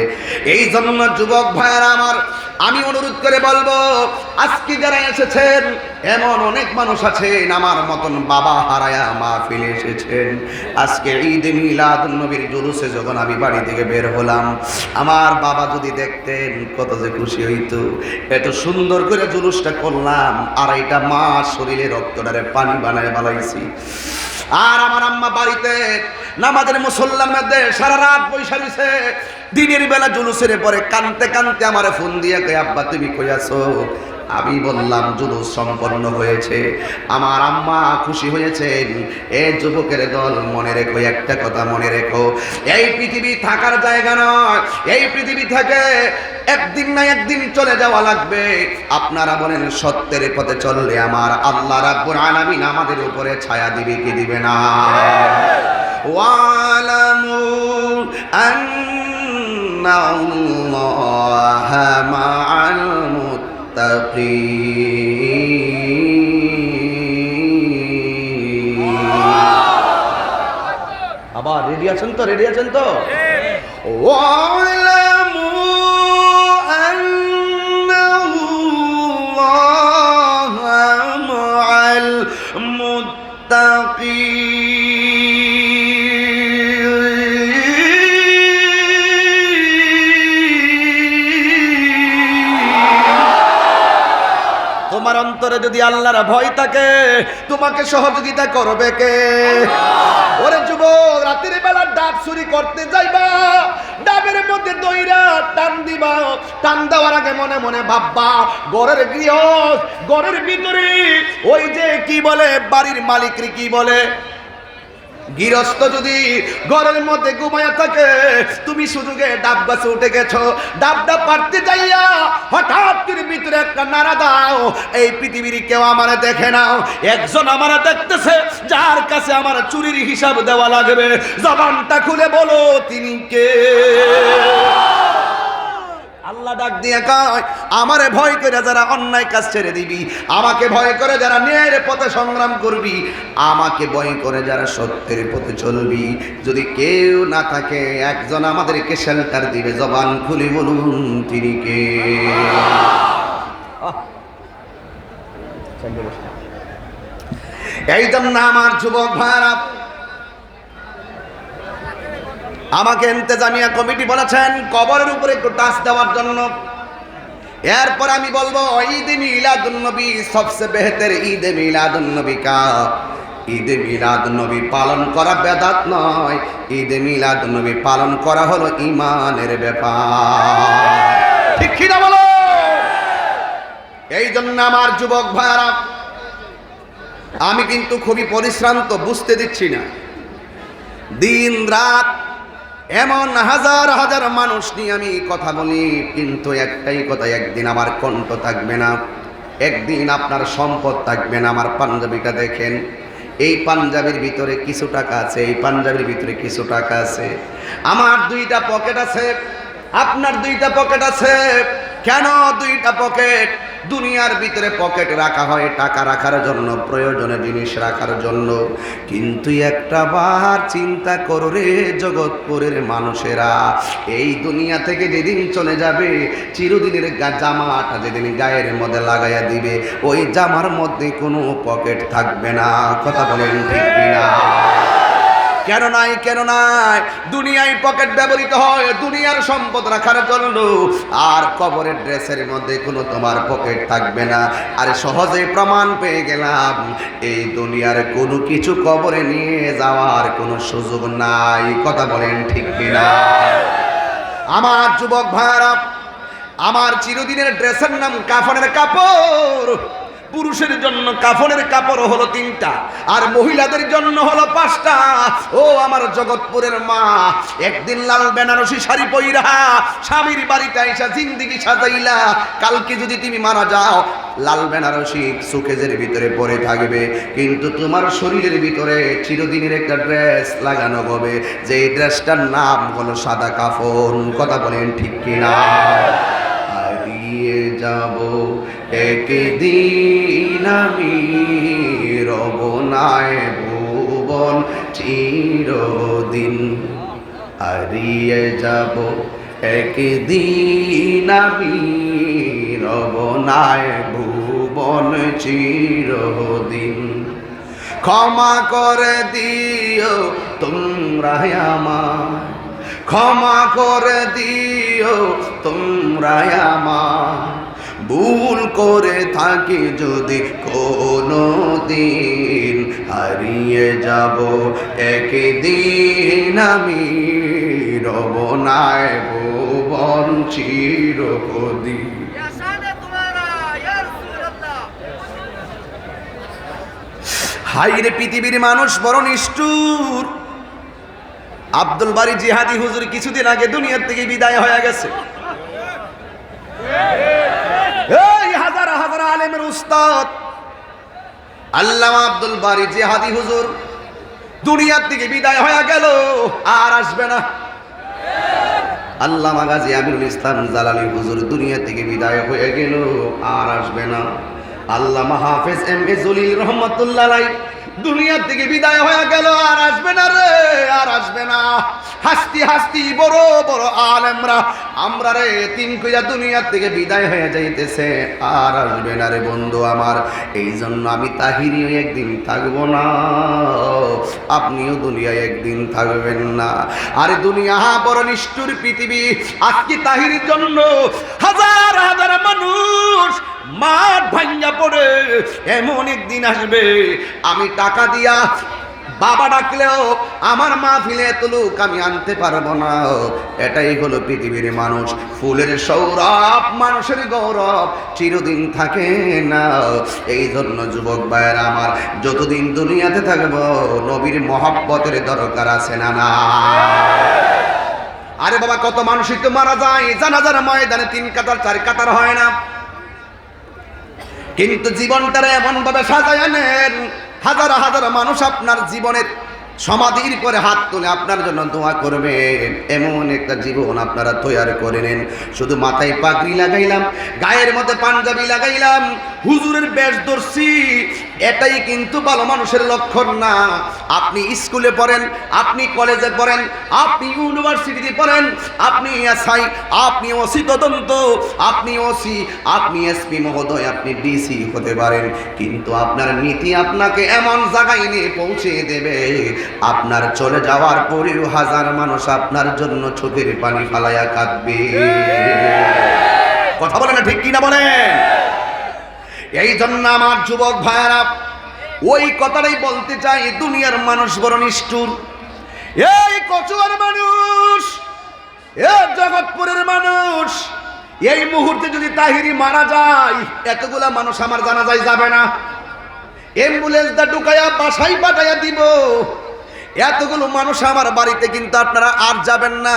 এই জন্য যুবক ভাইয়েরা আমার, আমি অনুরোধ করে বলবো, আজকে যারা এসেছেন এমন অনেক মানুষ আছেন আমার মতন বাবা হারায়া মাহফিলে এসেছেন। আজকে ঈদ মিলাদুন নবীর জুলুসে যখন আমি বাড়ি থেকে বের হলাম, আমার বাবা যদি দেখতেন কত যে খুশি হইতো। এত সুন্দর করে জুলুসটা করলাম, 2.5 মাস শরীরে রক্তটারে পানি বানায় বানাইছি। আর আমার আম্মা বাড়িতে নামাজের মুসল্লার মধ্যে সারা রাত বৈশা রইছে। দিনের বেলা জুলুসের পরে কানতে কানতে আমার ফোন দিয়ে কই, আব্বা তুমি কই আছো? আমি বললাম জুলুস সম্পন্ন হয়েছে। আমার আম্মা খুশি হয়েছেন। এ যুবকের দল, মনে রেখো একটা কথা, মনে রেখো, এই পৃথিবী থাকার জায়গা নয়। এই পৃথিবী থেকে একদিন না একদিন চলে যাওয়া লাগবে। আপনারা বলেন সত্যের পথে চললে আমার আল্লাহ রাব্বুল আলামিন আমাদের উপরে ছায়া দিবে কি দিবে না? ওয়ালামু আন্না আল্লাহা মা'আল আবার রেডি আছেন তো? রেডি আছেন তো? ওয়ালামু আন্নাল্লাহা মা'আল তোমার অন্তরে যদি আল্লাহর ভয় থাকে, তোমাকে সহযোগিতা করবে কে? ওরে যুবক, রাতের বেলা ডাব চুরি করতে যাইবা, ডাবের মধ্যে দইরা টান দিবা, টান দেওয়ার আগে মনে মনে ভাববা, ঘরের গৃহ, ঘরের ভিতরে ওই যে কি বলে বাড়ির মালিকরে কি বলে, গৃহস্থ যদি ঘরের মধ্যে ঘুমায়া থাকে, তুমি সুযোগে ডাব গাছে উঠে গেছো, ডাবটা পারতে যাইয়া হঠাৎ করে ভিতরে একটা নাড়া দাও, এই পৃথিবীর কেউ আমারে দেখে নাও, একজন আমারে দেখতেছে, যার কাছে আমার চুরির হিসাব দেওয়া লাগবে, জবানটা খুলে বলো তিনি কে? আল্লাহ ডাক দিয়ে কয়, আমারে ভয় করে যারা অন্যায় কাজ ছেড়ে দিবি, আমাকে ভয় করে যারা ন্যায়ের পথে সংগ্রাম করবি, আমাকে ভয় করে যারা সত্যের পথে চলবি, যদি কেউ না থাকে একজন আমাদেরকে শেল্টার দিবে, জবান খুলে বলুন তিনি কে? এই জন্য আমার যুবক ভাইরা, আমাকে ইন্তেজামিয়া কমিটি বলেছেন কবরের উপরে একটু টাচ দেওয়ার জন্য। এরপর আমি বলবো ঈদে মিলাদুন নবী সবচেয়ে বেহতর ঈদে মিলাদুন নবী কা? ঈদে মিলাদুন নবী পালন করা বেদাত নয়, ঈদে মিলাদুন নবী পালন করা হলো ঈমানের ব্যাপার। ঠিক কি না বলো? এই জন্য আমার যুবক ভাইরা, আমি কিন্তু খুবই পরিশ্রান্ত, বুঝতে দিচ্ছি না। দিন রাত এমন হাজার হাজার মানুষ নিয়ে আমি কথা বলি, কিন্তু একটাই কথা, একদিন আমার কণ্ঠ থাকবে না, একদিন আপনার সম্পদ থাকবে না। আমার পাঞ্জাবিটা দেখেন, এই পাঞ্জাবির ভিতরে কিছু টাকা আছে, এই পাঞ্জাবির ভিতরে কিছু টাকা আছে। আমার 2টা পকেট আছে, আপনার 2টা পকেট আছে। কেন 2টা পকেট? দুনিয়ার ভিতরে পকেট রাখা হয় টাকা রাখার জন্য, প্রয়োজনে জিনিস রাখার জন্য, কিন্তু একটা বার চিন্তা করো রে জগৎপুরের মানুষেরা, এই দুনিয়া থেকে যেদিন চলে যাবে, চিরদিনের জামাটা যেদিন গায়ের মধ্যে লাগাইয়া দিবে, ওই জামার মধ্যে কোনো পকেট থাকবে না। কথা বলেন ঠিক কিনা? কেন নাই? কেন নাই? দুনিয়ায় পকেট ব্যবহৃত হয় দুনিয়ার সম্পদ রাখার জন্য, আর কবরের ড্রেসের মধ্যে কোনো তোমার পকেট থাকবে না। আর সহজে প্রমাণ পেয়ে গেলাম, এই দুনিয়ার কোনো কিছু কবরে নিয়ে যাওয়ার কোনো সুযোগ নাই। কথা বলেন ঠিক কিনা? আমার যুবক ভাইরা, আমার চিরদিনের ড্রেসের নাম কাফনের কাপড়। পুরুষের জন্য কাফনের কাপড় হলো 3টা, আর মহিলাদের জন্য হলো 5টা। ও আমার জগৎপুরের মা, একদিন লাল বেনারসি শাড়ি পইরা স্বামীর বাড়িতে আইসা জিন্দেগি সাজাইলা, কালকে যদি তুমি মারা যাও, লাল বেনারসি সুকেজের ভিতরে পরে থাকবে, কিন্তু তোমার শরীরের ভিতরে চিরদিনের একটা ড্রেস লাগানো হবে, যে ড্রেসটার নাম হলো সাদা কাফন। কথা বলেন ঠিক কিনা? হারিয়ে যাব একদিন আমি, রব নাই ভুবন চিরদিন। হারিয়ে যাব একদিন আমি, রব নাই ভুবন চিরদিন। ক্ষমা করে দিও তোমরা আমায়, ক্ষমা করে দিও তোমরা আমায়, ভুল করে থাকি যদি কোনো দিন। হারিয়ে যাব একদিন আমি, রব নাই ভুবন চিরদিন। হাইরে পৃথিবীর মানুষ বড় নিষ্ঠুর। আব্দুল বারী জিহাদি হুজুর কিছুদিন আগে দুনিয়ার থেকে বিদায় হয়ে গেছে। এই হাজার হাজার আলেমের উস্তাদ আল্লামা আব্দুল বারী জিহাদি হুজুর দুনিয়ার থেকে বিদায় হয়ে গেল, আর আসবে না। আল্লামা গাজী আমিরুল ইসলাম জালালী হুজুর দুনিয়া থেকে বিদায় হয়ে গেল, আর আসবে না। আল্লামা হাফেজ এম.এ. জলিল রহমাতুল্লাহ আলাইহি দুনিয়া থেকে বিদায় হয়ে গেল, আর আসবে না রে, আর আসবে না। হাসতি হাসতি বড় বড় আলেমরা আমরা রে 3 কইরা দুনিয়া থেকে বিদায় হয়ে যাইতেছে, আর আসবে না রে বন্ধু আমার। এই জন্য আমি তাহিরিও একদিন থাকবো না, আপনিও দুনিয়ায় একদিন থাকবেন না। আরে দুনিয়া বড় নিষ্ঠুর পৃথিবী। আজকে তাহিরির জন্য হাজার হাজার মানুষ মাঠ ভাঙ্গা পড়ে, এমন একদিন আসবে আমি টাকা দিয়া বাবা ডাকলেও আমার মাহফিলে এত লোক আমি আনতে পারবো না। এটাই হলো পৃথিবীর মানুষ। ফুলের সৌরভ মানুষের গৌরব চিরদিন থাকে না। এই জন্য যুবক ভাইয়েরা আমার, যতদিন দুনিয়াতে থাকবো নবীর মহব্বতের দরকার আছে না না? আরে বাবা, কত মানুষই তো মারা যায় জানাজার ময়দানে 3 কাতার 4 কাতার হয় না, কিন্তু জীবনটারে এমন ভাবে সাজায় নেন, হাজার হাজার মানুষ আপনার জীবনের সমাধির পরে হাত তুলে আপনার জন্য দোয়া করবে। এমন একটা জীবন আপনারা তৈরি করে নেন। শুধু মাথায় পাগড়ি লাগাইলাম, গায়ের মধ্যে পাঞ্জাবি লাগাইলাম, হুজুরের বেশ ধরছি, এটাই কিন্তু ভালো মানুষের লক্ষণ না। আপনি স্কুলে পড়েন, আপনি কলেজে পড়েন, আপনি ইউনিভার্সিটিতে পড়েন, আপনি এসআই, আপনি ওসি তদন্ত, আপনি ওসি, আপনি এসপি মহোদয়, আপনি ডিসি হতে পারেন, কিন্তু আপনার নীতি আপনাকে এমন জায়গায় নিয়ে পৌঁছে দেবে, আপনার চলে যাওয়ার পরেও হাজার মানুষ আপনার জন্য চোখের পানি ফালাইয়া কাঁদবে। কথা বলে না, ঠিক কিনা বলেন? এই জন্য আমার যুবক ভাইয়েরা ওই কথাটাই বলতে চাই, দুনিয়ার মানুষ বড় নিষ্ঠুর। এই কচুয়ার মানুষ, এই জগৎপুরের মানুষ, এই মুহূর্তে যদি তাহিরি মারা যায়, এতগুলা মানুষ আমার জানাজায় যাবে না, অ্যাম্বুলেন্সটা ঢুকাইয়া বাসায় পাঠাইয়া দিব। এতগুলো মানুষ আমার বাড়িতে কিন্তু আপনারা আর যাবেন না।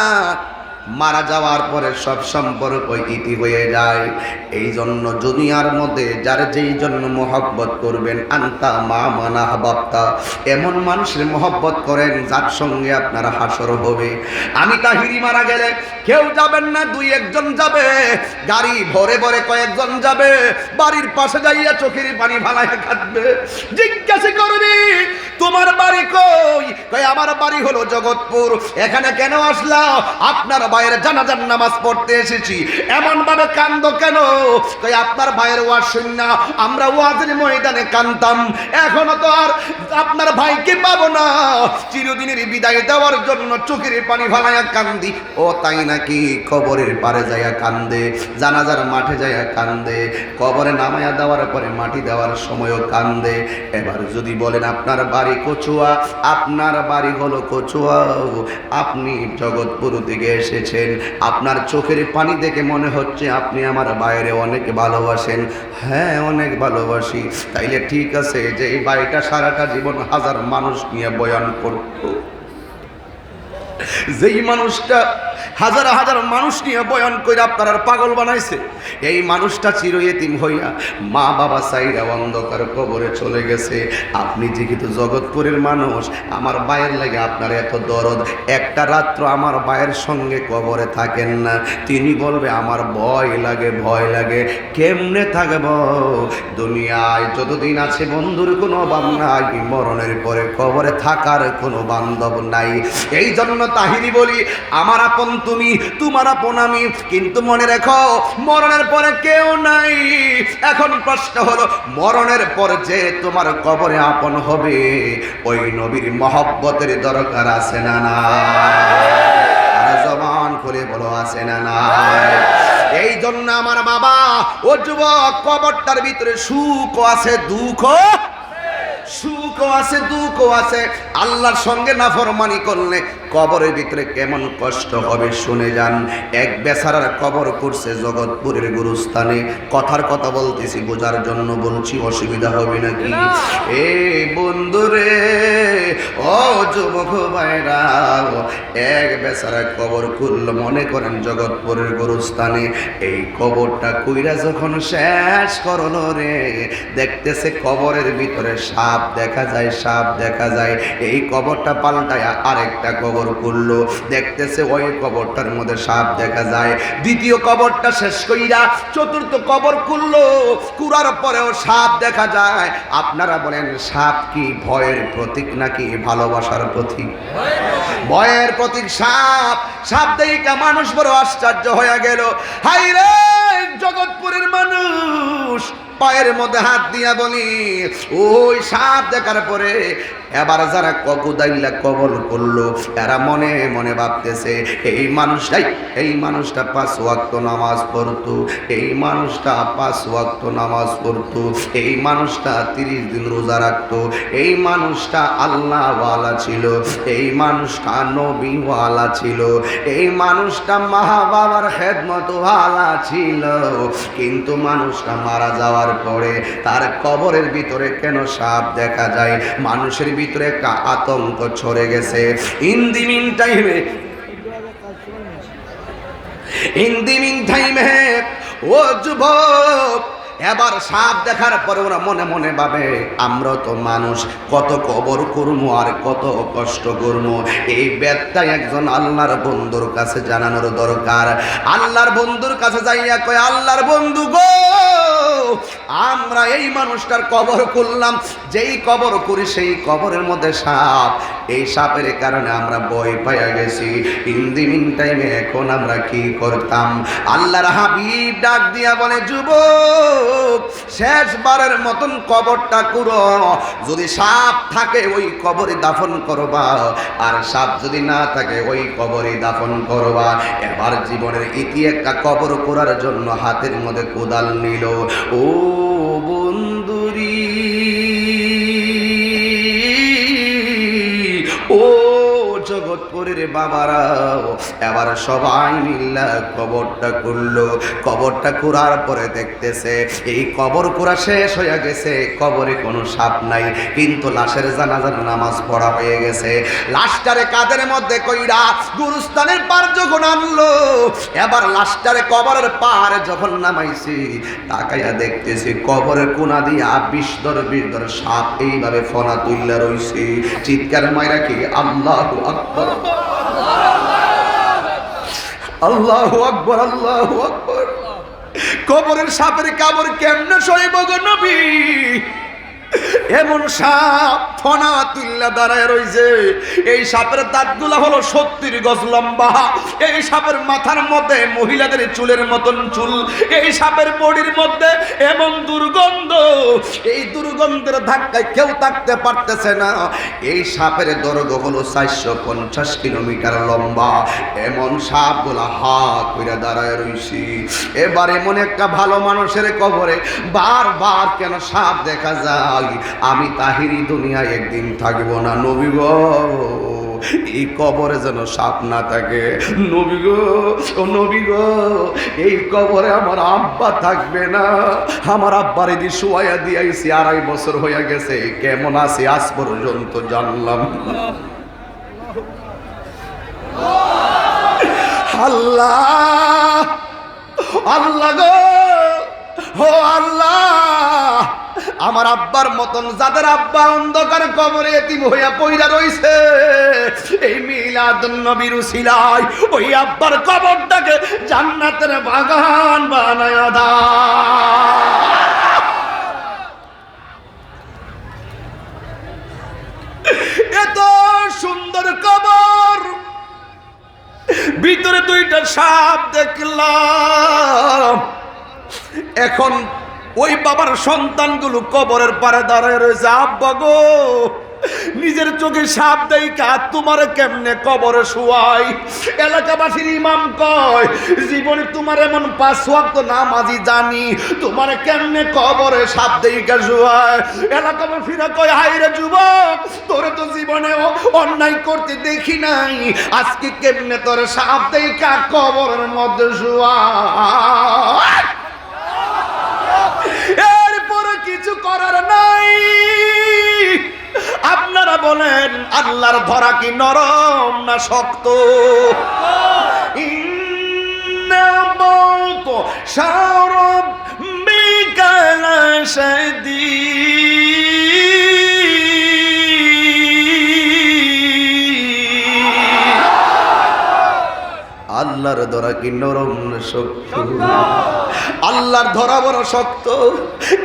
মারা যাওয়ার পরে সব সম্পর্ক ইতি হয়ে যায়। এই জন্য দুনিয়ার মধ্যে যার যেই জন্য মহব্বত করবেন, আনতা মা মানা হাবাবতা, এমন মানুষের মহব্বত করেন যার সঙ্গে আপনার হাসর হবে। আমি তাহিরি মারা গেলে কেউ যাবেন না, 2-1 জন যাবে, গাড়ি ভরে ভরে কয়েকজন যাবে, বাড়ির পাশে যাইয়া চোখের পানি ভালাইয়া কাঁদবে। জিজ্ঞাসা করবি তোমার বাড়ি কই? কই আমার বাড়ি হলো জগৎপুর। এখানে কেন আসলা? আপনার ভাইয়ের জানাজার নামাজ পড়তে এসেছি। এমন ভাবে কান্দো কেন? কই আপনার ভাইয়ের ওয়াজ শুননা আমরা ওয়াজের ময়দানে কান্দতাম, এখনো তো আর আপনার ভাইকে পাবো না, চিরদিনের বিদায় দেওয়ার জন্য চোখের পানি ভালাইয়া কান্দি। ও তাই নাকি? কবরের পারে যাইয়া কান্দে, জানাজার মাঠে যাইয়া কান্দে, কবরে নামাইয়া দেওয়ার পরে মাটি দেওয়ার সময়ও কান্দে। এবার যদি বলেন আপনার বাড়ি কচুয়া, আপনার বাড়ি হলো কচুয়া, আপনি জগৎপুর থেকে এসেছেন, আপনার চোখের পানি দেখে মনে হচ্ছে আপনি আমার বাইরে অনেক ভালোবাসেন। হ্যাঁ, অনেক ভালোবাসি। তাইলে ঠিক আছে, যে এই বাড়িটা সারাটা জীবন হাজার মানুষ নিয়ে বয়ান করত, যেই মানুষটা হাজার হাজার মানুষ নিয়ে বয়ান করে আপনার পাগল বানাইছে, এই মানুষটা চিরয়েতিম হইয়া মা বাবা চাইরা অন্ধকার কবরে চলে গেছে। আপনি যেহেতু জগৎপুরের মানুষ, আমার ভাইয়ের লাগে আপনার এত দরদ, একটা রাত্র আমার ভাইয়ের সঙ্গে কবরে থাকেন না, তিনি বলবে আমার ভয় লাগে, ভয় লাগে। কেমনে থাকব? দুনিয়ায় যতদিন আছে বন্ধুর কোনো অভাব নাই, মরণের পরে কবরে থাকার কোনো বান্ধব নাই। এই জন্য তাহিরি বলি, আমার আপন তুমি, তোমার আপন আমি, কিন্তু মনে রেখো মরণের পরে কেউ নাই। এখন প্রশ্ন হলো, মরণের পরে যে তোমার কবরে আপন হবে, ওই নবীর মহব্বতের দরকার আছে না না? জবান খুলে বলো, আছে না না? এই জন্য আমার বাবা ও যুবক, কবরটার ভিতরে সুখ আছে, দুঃখ, সুখ আছে, দুঃখ আছে। আল্লাহর সঙ্গে নাফরমানি করলে কবরের ভিতরে কেমন কষ্ট হবে শুনে যান। এক বেচারার কবর করছে জগৎপুরের গুরুস্থানে। কথার কথা বলতেছি, বোঝার জন্য বলছি, অসুবিধা হবে নাকি? এ বন্ধুরে, ও যুবক ভাইরা, এক বেচারা কবর করল, মনে করেন জগৎপুরের গুরুস্থানে। এই কবরটা কইরা যখন শেষ করলো রে, দেখতেছে কবরের ভিতরে সাপ দেখা যায়, সাপ দেখা যায়। এই কবরটা পাল্টায় আরেকটা কবর করলো, দেখতেছে ওই কবরটার মধ্যে সাপ দেখা যায়। দ্বিতীয় কবরটা শেষ কইরা চতুর্থ কবর করলো, কুরার পরেও সাপ দেখা যায়। আপনারা বলেন, সাপ কি ভয়ের প্রতীক নাকি ভালোবাসার প্রতীক? ভয়ের প্রতীক সাপ। সাপ দেখে মানুষ বড় আশ্চর্য হয়ে গেল। হাই রে, জগৎপুরের মানুষ পায়ের মধ্যে হাত দিয়া বলি, ওই সাপ দেখার পরে এবার যারা ককুদাইল্লা কবর করলো এরা মনে মনে ভাবতেছে এই মানুষটা 5 ওয়াক্ত নামাজ পড়তো, এই মানুষটা 5 ওয়াক্ত নামাজ পড়তো, এই মানুষটা 30 দিন রোজা রাখতো, এই মানুষটা আল্লাহওয়ালা ছিল, এই মানুষটা নবীওয়ালা ছিল, এই মানুষটা মা বাবার খেদমতওয়ালা ছিল। কিন্তু মানুষটা মারা যাওয়ার পরে তার কবরের ভিতরে কেন সাপ দেখা যায়? মানুষের ভিতরে একটা আতঙ্ক ছড়ে গেছে। ইন দি মিন টাইমে ও যুবক, এবার সাপ দেখার পরে ওরা মনে মনে ভাবে আমরা তো মানুষ, কত কবর করবো আর কত কষ্ট করবো। এই ব্যাপারটা একজন আল্লাহর বন্ধুর কাছে জানানোর দরকার। আল্লাহর বন্ধুর কাছে যাইয়া কয়, আল্লাহর বন্ধু গো, আমরা এই মানুষটার কবর করলাম, যেই কবর করি সেই কবরের মধ্যে সাপ, এই সাপের কারণে আমরা ভয় পাইয়া গেছি। ইন দি মিন টাইমে এখন আমরা কি করতাম? আল্লাহর হাবিব ডাক দিয়া বলে, যুবক, শেষবারের মতন কবরটা করো, যদি সাপ থাকে ওই কবরে দাফন করবা, আর সাপ যদি না থাকে ওই কবরে দাফন করবা। এবার জীবনের একটা কবর করার জন্য হাতের মধ্যে কোদাল নিল। ও বন্ধুরি, ও জগৎপুরের বাবারা, এবার সবাই মিল্লা কবরটা করলো। কবরটা করার পরে দেখতেছে এই কবর করা শেষ হয়ে গেছে, কবরে কোনো সাপ নাই, কিন্তু লাশের জানাজার নামাজ পড়া হয়ে গেছে। লাশটারে কাদের মধ্যে কইরা গুরুস্থানের পার যখন আনলো, এবার লাশটারে কবরের পার যখন নামাইছি, তাকাইয়া দেখতেছি কবরের কোনা দিয়া 20 সাপ এইভাবে ফনা তুইলা রইছে। চিৎকার মাইরা কি আল্লাহু আকবার, আল্লাহু আকবার, আল্লাহু আকবার। কবরের সাপের কামড় কেমনে সইব গো নবী? এমন সাপ ফনা তুল্লা দাঁড়ায় রইছে। এই সাপের দাঁতগুলা হলো 70 গজ লম্বা। এই সাপের মাথার মধ্যে মহিলাদের চুলের মতন চুল। এই সাপের বডির মধ্যে এমন দুর্গন্ধ, এই দুর্গন্ধের ধাক্কায় কেউ থাকতে পারতেছে না। এই সাপের দৈর্ঘ্য হলো 450 কিলোমিটার লম্বা। এমন সাপগুলা হাত কইরা দাঁড়ায় রইছে। এবার এমন একটা ভালো মানুষের কবরে বারবার কেন সাপ দেখা যায়? আমি তাহিরি দুনিয়ায় একদিন থাকবো না, নবী গো, এই কবরে যেন সাপ না থাকে। নবী গো, ও নবী গো, এই কবরে আমার আব্বা থাকবে না। আমার আব্বার এদি শোয়া দিয়েছি, 2.5 বছর হয়ে গেছে, কেমন আছে আজ পর্যন্ত জানলাম। আল্লাহ, আল্লাহ গো, ও আল্লাহ, আমার আব্বার মতন যাদের আব্বা অন্ধকার কবরে এতিম হইয়া পইরা রইছে, এই মিলাদুন নবীর উসিলায় ওই আব্বার কবরটাকে জান্নাতের বাগান বানায়া দাও। এত সুন্দর কবর, ভিতরে 2টা সাপ দেখলাম। এখন ওই বাবার সন্তানগুলো কবরের পারে দাঁড়ায় রয়েছে। আব্বা গো, নিজের চোখে সাপ দেইকা তোমার কেমনে কবরে শুয়াই? এলাকাবাসীর ইমাম কয়, জীবনে তোমার এমন 5 ওয়াক্ত নামাজি জানি, তোমার কেমনে কবরে সাপ দেইকা শুয়ায়? এলাকাবাসীরা কয়, হায়রে যুবক, তোরে তো জীবনে অন্যায় করতে দেখি নাই, আজকে কেমনে তোর সাপ দেইকা কবরের মধ্যে শুয়ায়? এরপরে কিছু করার নাই। আপনারা বলেন, আল্লাহর ধরা কি নরম না শক্ত? ইন্নাবত শারব বিকালা শাদি, আল্লাহর ধরা কি নরম না শক্ত? আল্লাহর ধরা বড় শক্ত।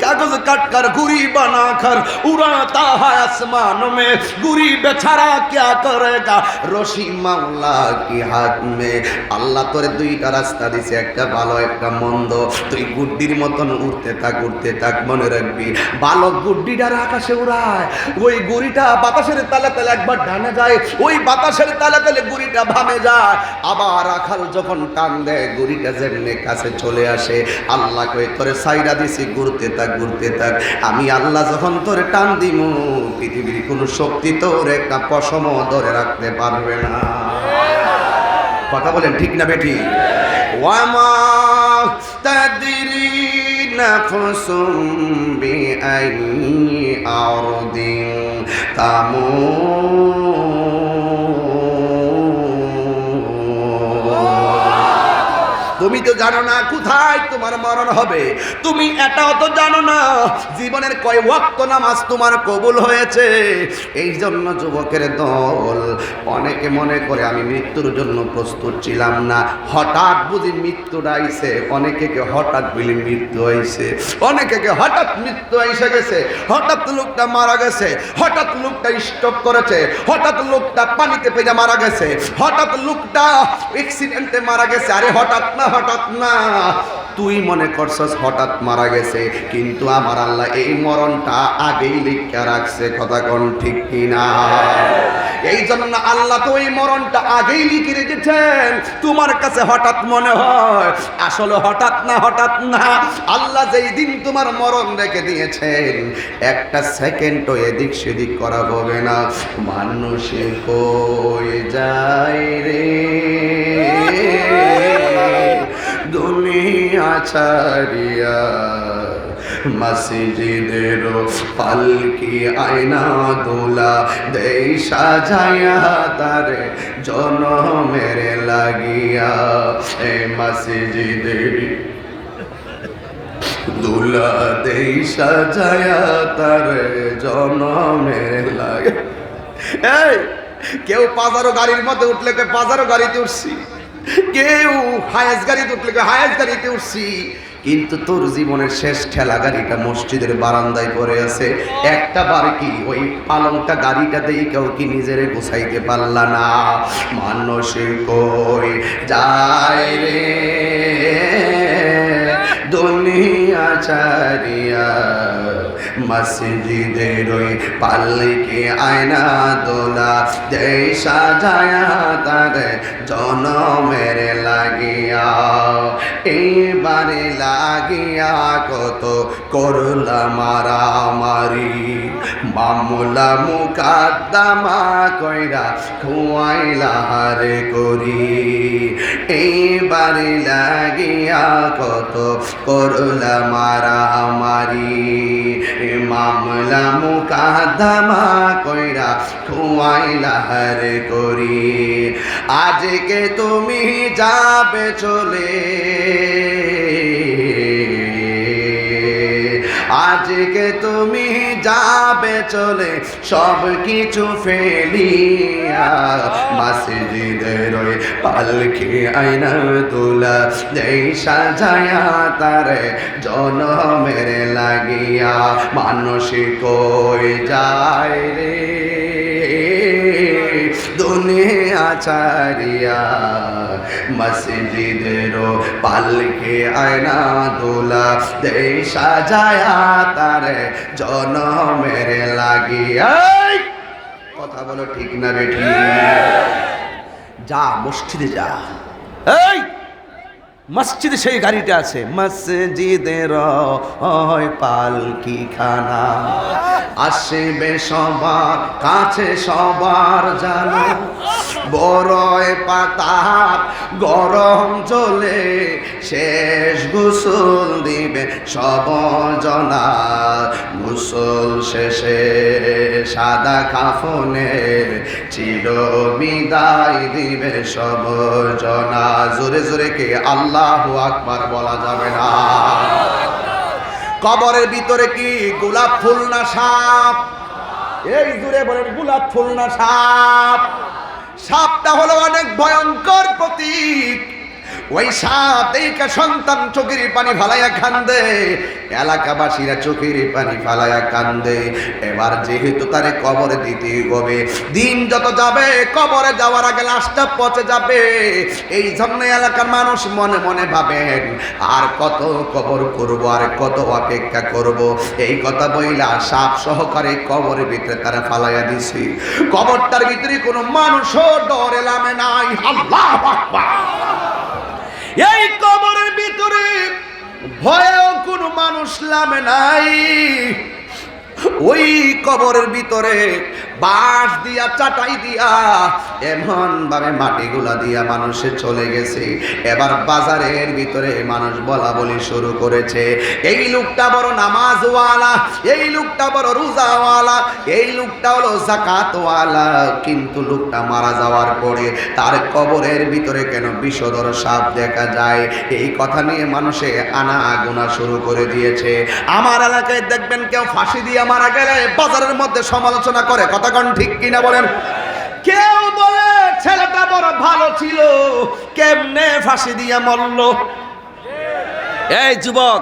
कागज काट कर गुरी बना कर उड़ाता है आसमान में, गुरी बेचारा क्या करेगा रশি মাওলা কি হাত মে। আল্লাহ তোরে দুইটা রাস্তা দিছে, একটা ভালো একটা মন্দ, তুই গুড্ডির মতন উড়তে থাক মনে রাখবি। বালক গুড্ডিটার আকাশে উড়ায়, ওই গুড়িটা বাতাসের তালে তালে একবার ডানে যায়, ওই বাতাসের তালে তালে গুড়িটা ভামে যায়, আবার রাখাল যখন টান দেয় গুড়িটা যেমনি কাছে চলে আসে। আল্লাহ কই তোরে সাইরা দিছি, ঘুরতে থাক। আমি আল্লাহ যখন তোরে টান দিমু পৃথিবীর কোনো শক্তি তোর একটা পশম ধরে রাখতে পারবে না। কথা বলেন ঠিক না বেটি? ওয়ামা তাদরি নাফসুম বিআই আরদিন তামুত। তুমি তো জানো না কোথায় তোমার মরণ হবে, তুমি এটাও তো জানো না জীবনের কয় ওয়াক্ত নামাজ তোমার কবুল হয়েছে। এই জন্য যুবকের দল অনেকে মনে করে আমি মৃত্যুর জন্য প্রস্তুত ছিলাম না, হঠাৎ বুঝি মৃত্যুটা আইছে। অনেকে হঠাৎ বলি মৃত্যু আইছে, অনেকে হঠাৎ মৃত্যু এসে গেছে, হঠাৎ লোকটা মারা গেছে, হঠাৎ লোকটা স্ট্রোক করেছে, হঠাৎ লোকটা পানিতে পেজা মারা গেছে, হঠাৎ লোকটা অ্যাক্সিডেন্টে মারা গেছে। আরে হঠাৎ না, তুই মনে করছস হঠাৎ মারা গেছে, কিন্তু আমার আল্লাহ এই মরণটা আগেই লিখে রাখছে। কথা কোন ঠিক কিনা? এই জন্য আল্লাহ তো এই মরণটা আগেই লিখে রেখেছেন। তোমার কাছে হঠাৎ মনে হয়, আসলে হঠাৎ না। আল্লাহ যেই দিন তোমার মরণ রেখে দিয়েছেন, একটা সেকেন্ডও এদিক সেদিক করা হবে না। মানুষে কই যায় রে দুনিয়া ছাড়িয়া, মসজিদের পালকি আয়না দোলা দেই সাজায়া তারে জনমের লাগিয়া। এ মসজিদের দোলা দেই সাজায়া তারে জনমের লাগিয়া। এই কেউ পাজারো গাড়ির মধ্যে উঠলে পাজারো গাড়িতে উঠছি, কেউ হায়েস গাড়িতে উঠলে হায়েস গাড়িতে উঠছি, কিন্তু তোর জীবনের শেষ ঠেলা গাড়িটা মসজিদের বারান্দায় পড়ে আছে। একটা বার কি ওই পালংটা গাড়িটা দিয়ে কেউ কি নিজেরে গুছাইতে পারলা না? মানুষ কই যায় রে দুনিয়া ছাড়িয়া, মসজিদের ওই পালকি আয়না দোলা দেই সাজায়া তারে জনমের লাগিয়া। এইবারে লাগিয়া কত করলা মারামারি, মামলা মুকাদ্দমা কইরা খুয়াইলা হারে করি। এইবারে লাগিয়া কত করলা মারামারি, মামলা মুকাদ্দমা কইরা খুয়াইলা হারে করি। আজকে তুমি যাবে চলে, আজকে তুমি যাবে চলে সব কিছু ফেলিয়া। মসজিদের ওই পালকি আয়না দোলা দেই সাজায়া তারে জনমের লাগিয়া। মানুষ কই যায় রে দুনিয়া ছাড়িয়া, মসজিদের পালকি আয়না দোলা দেই সাজায়া তারে জনমের লাগিয়া। কথা বলো ঠিক না বেঠি? যা মসজিদে যা, এই মসজিদে সেই গাড়িটা আছে, মসজিদের পালকি খানা আসবে সবার কাছে সবার জানো। বড়ই পাতার গরম জলে শেষ গোসল দিবে সব জনা। গোসল শেষে সাদা কাফনে চির বিদায় দিবে সব জনা। জোরে জোরে কে আল্লাহু আকবার বলা যাবে না? কবরের ভিতরে কি গোলাপ ফুল না সাপ? এই জুড়ে বলেন গোলাপ ফুল না সাপ? সাপটা হলো অনেক ভয়ঙ্কর প্রতীক। ওই সাপ দেখে সন্তান চোখের পানি ফালাইয়া কান্দে, এলাকাবাসীরা চোখের পানি ফালাইয়া কান্দে। এবার যেহেতু তারে কবরে দিতে হবে, দিন যত যাবে কবরে যাওয়ার আগে লাশটা পচে যাবে, এই জন্য এলাকার মানুষ মনে মনে ভাবেন আর কত কবর করব, আর কত অপেক্ষা করব। এই কথা বইলা সাপ সহকারে কবরের ভিতরে তারা ফালাইয়া দিছে। কবরটার ভিতরে কোনো মানুষও ডরে লামে নাই। আল্লাহু আকবার। এই কবরের ভিতরে ভয়েও কোনো মানুষ লামে নাই। ওই কবরের ভিতরে বাঁশ দিয়া চাটাই দিয়া এমন ভাবে মাটিগুলা দিয়া মানুষে চলে গেছে। এবার বাজারের ভিতরে মানুষ বলা বলি শুরু করেছে, এই লোকটা বড় নামাজওয়ালা, এই লোকটা বড় রোজাওয়ালা, এই লোকটা হলো যাকাতওয়ালা। কিন্তু লোকটা মারা যাওয়ার পরে তার কবরের ভিতরে কেন বিষধর সাপ দেখা যায়, এই কথা নিয়ে মানুষে আনাগোনা শুরু করে দিয়েছে। আমার এলাকায় দেখবেন কেউ ফাঁসি দিয়ে মারা গেলে বাজারের মধ্যে সমালোচনা করে, কথা কোন ঠিক কিনা বলেন? কেউ বলে ছেলেটা বড় ভালো ছিল, কেমনে ফাঁসি দিয়ে মরল। এই যুবক,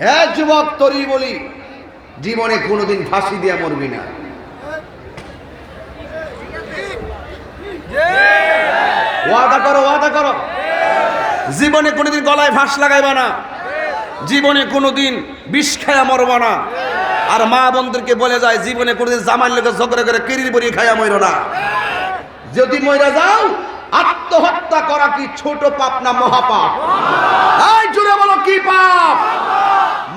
হ্যাঁ যুবক, তোরই বলি, জীবনে কোনোদিন ফাঁসি দিয়ে মরবি না। ওয়াদা করো, ওয়াদা করো, জীবনে কোনোদিন গলায় ফাঁস লাগাইবা না, জীবনে কোনোদিন বিষ খায়া মরবা না। আর মা বোনদেরকে বলে যায়, জীবনে কোনোদিন জামাইয়ের লোকের ঝগড়া করে কিরির বড়ি খায়া মরো না। যদি মইরা যাও, আত্মহত্যা করা কি ছোট পাপ না মহাপাপ? এই জুড়ে বলো কি পাপ?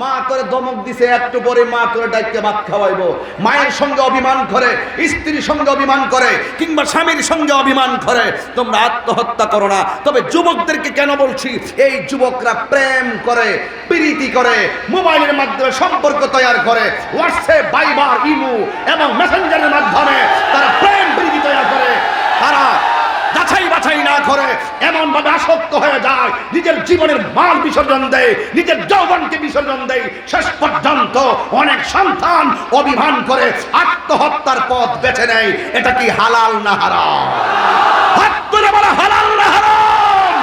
মা করে ধমক দিছে, একটু পরে মা করে ডাইকে ভাত খাওয়াইবো। মায়ের সঙ্গে অভিমান করে, স্ত্রীর সঙ্গে অভিমান করে, কিংবা স্বামীর সঙ্গে অভিমান করে, তোমরা আত্মহত্যা করো না। তবে যুবকদেরকে কেন বলছি, এই যুবকরা প্রেম করে, প্রীতি করে, মোবাইলের মাধ্যমে সম্পর্ক তৈরি করে, হোয়াটসঅ্যাপ, ভাইবার, ইমো এবং মেসেঞ্জারের মাধ্যমে তারা প্রেম প্রীতি তৈরি করে। তারা যাচাই বাছাই না করে এমন ভাবে আসক্ত হয়ে যায়, নিজের জীবনের মাল বিসর্জন দেয়, নিজের যৌবনকে বিসর্জন দেয়। শেষ পর্যন্ত অনেক সন্তান অভিমান করে আত্মহত্যার পথ বেছে নেয়। এটা কি হালাল না হারাম? হাত তুলে বলা হালাল না হারাম?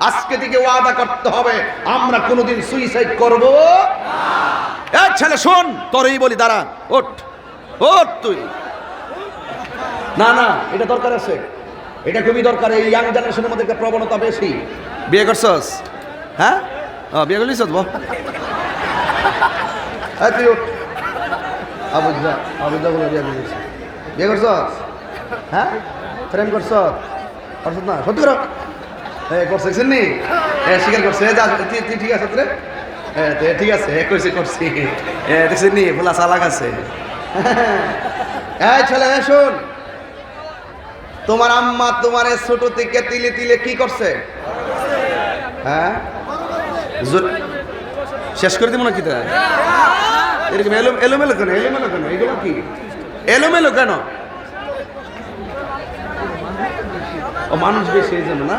আজকে থেকে ওয়াদা করতে হবে, আমরা কোনোদিন সুইসাইড করব না। এই ছেলে শোন, তোরই বলি, দাঁড়া, ওঠ ওঠ তুই। না না, এটা দরকার আছে, এটা খুবই দরকার। এই ইয়াং জেনারেশনের মধ্যে একটা প্রবণতা বেশি। বিয়ে করছস? হ্যাঁ, বিয়ে করলিস? তুই আবুজা আবুজা বলে বিয়ে করলিস? বিয়ে করছস? হ্যাঁ, প্রেম করছস? করছস না? সত্যি করো। করছিস নি? স্বীকার করছে। ঠিক আছে তোরে? ঠিক আছে, করছি করছি। দেখছিস নি, বলা চালাক আছে। এই ছেলে শোন, তোমার আম্মা তোমার ছোট থেকে তিলে তিলে কি করছে? হ্যাঁ, শেষ করে দিব না কি? এরকম এলোমেলো কেন? এলোমেলো কেন? এগুলো কি এলোমেলো কেন? ও মানুষ বেশি এই জন্য না।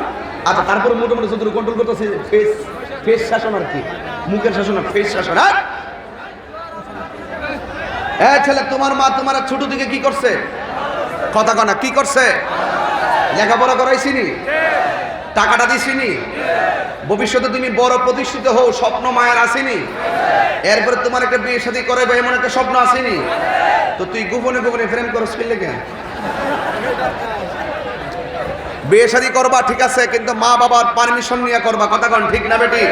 আচ্ছা, তারপরে মোটামুটি যতটুকু কন্ট্রোল করতেছে, ফেস শাসন আর কি, মুখের শাসন আর ফেস শাসন। হ্যাঁ ছেলে, তোমার মা তোমার ছোট থেকে কি করছে? কথা কনা কি করছে? লেখাপড়া করাইছিনি? টাকাটা দিছিনি? ভবিষ্যতে তুমি বড় প্রতিষ্ঠিত হও, স্বপ্ন মায়ের আসেনি? এরপরে তোমার একটা বিয়ে শাদী করাইবে এমন একটা স্বপ্ন আসেনি? তো তুই গোপনে গোপনে প্রেম করছ কি লেগে? বিয়ে শাদী করবা ঠিক আছে, কিন্তু মা বাবার পারমিশন নিয়ে করবা। কথা কন ঠিক না বেটি?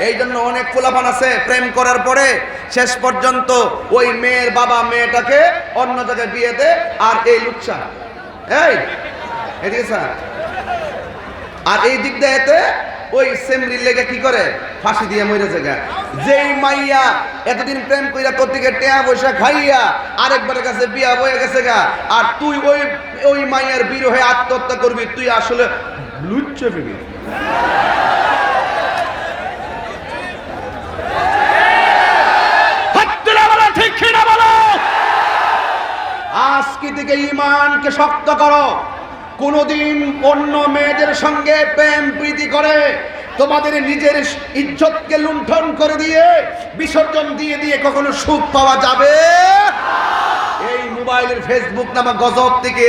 এই জন্য অনেক ফুলাপান আছে, প্রেম করার পরে শেষ পর্যন্ত ওই মেয়ের বাবা মেয়েটাকে অন্য জায়গায় বিয়ে দে, আর এই লুচ্ছা এদিকে স্যার, আর এই দিক দিয়ে এতে ওই সেমরির লেগে কি করে? ফাঁসি দিয়ে মরে জায়গা। যেই মাইয়া এতদিন প্রেম কইরা কর্তৃকে টেয়া পয়সা খাইয়া আরেকবারের কাছে বিয়া বয়ে গেছে গা, আর তুই ওই মাইয়ার বিরহে আত্মহত্যা করবি, তুই আসলে লুচ্চা ফেবি। আজকে থেকে ঈমানকে শক্ত করো। কোনদিন অন্য মেয়েদের সঙ্গে প্রেম প্রীতি করে তোমাদের নিজের ইজ্জতকে লুণ্ঠন করে দিয়ে, বিসর্জন দিয়ে দিয়ে কখনো সুখ পাওয়া যাবে? এই মোবাইলের ফেসবুক নামক গজব থেকে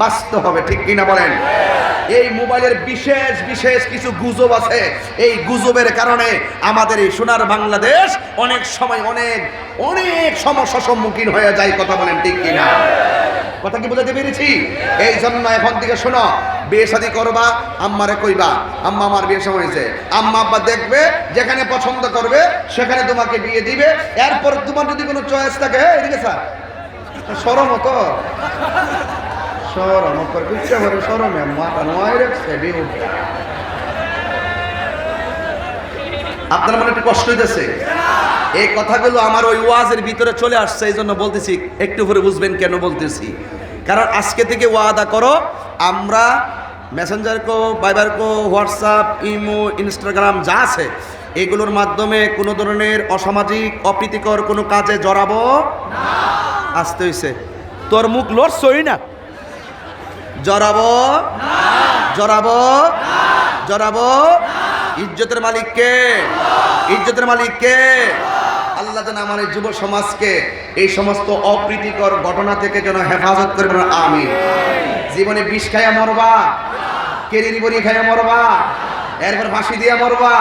বাঁচতে হবে, ঠিক কিনা বলেন? এই মোবাইলের বিশেষ বিশেষ কিছু গুজব আছে। এই গুজবের কারণে আমাদের এই সোনার বাংলাদেশ অনেক সময় অনেক অনেক সমস্যার সম্মুখীন হয়ে যায়। কথা বলেন ঠিক কিনা? কথা কি বোঝাতে পেরেছি? এই জন্য এখন থেকে শোনো, বিয়ে শাদী করবা, আম্মারে কইবা আম্মা আমার বিয়ের সময় হয়েছে। আম্মা আব্বা দেখবে, যেখানে পছন্দ করবে সেখানে তোমাকে বিয়ে দিবে। এরপর তোমার যদি কোনো চয়েস থাকে, এদিকে স্যার সরম তো সরম করে ইচ্ছা করে সরমে মাথা নোয়াই রাখছে বিয়ে। আপনার মনে একটু কষ্ট হইতেছে? এই কথাগুলো আমার ওই ওয়াজের ভিতরে চলে আসছে, এই জন্য বলতেছি, একটু পরে বুঝবেন কেন বলতেছি। কারণ আজকে থেকে ওয়াদা করো, আমরা মেসেঞ্জার কো, ভাইবার কো, হোয়াটসঅ্যাপ, ইমো, ইনস্টাগ্রাম যা আছে এগুলোর মাধ্যমে কোনো ধরনের অসামাজিক অপ্রীতিকর কোনো কাজে জড়াবো না। আসতে হইছে, তোর মুখ লড়ছই না। জড়াবো না, জড়াবো না, জড়াবো না। ইজ্জতের মালিক কে? ইজ্জতের মালিক কে? আল্লাহ যেন আমার এই যুব সমাজকে এই সমস্ত অপ্রীতিকর ঘটনা থেকে যেন হেফাজত করবেন। আমিন। জীবনে বিষ খাইয়া মরবা, কেরির বড়ি খাইয়া মরবা, এরপর ফাঁসি দিয়া মরবা।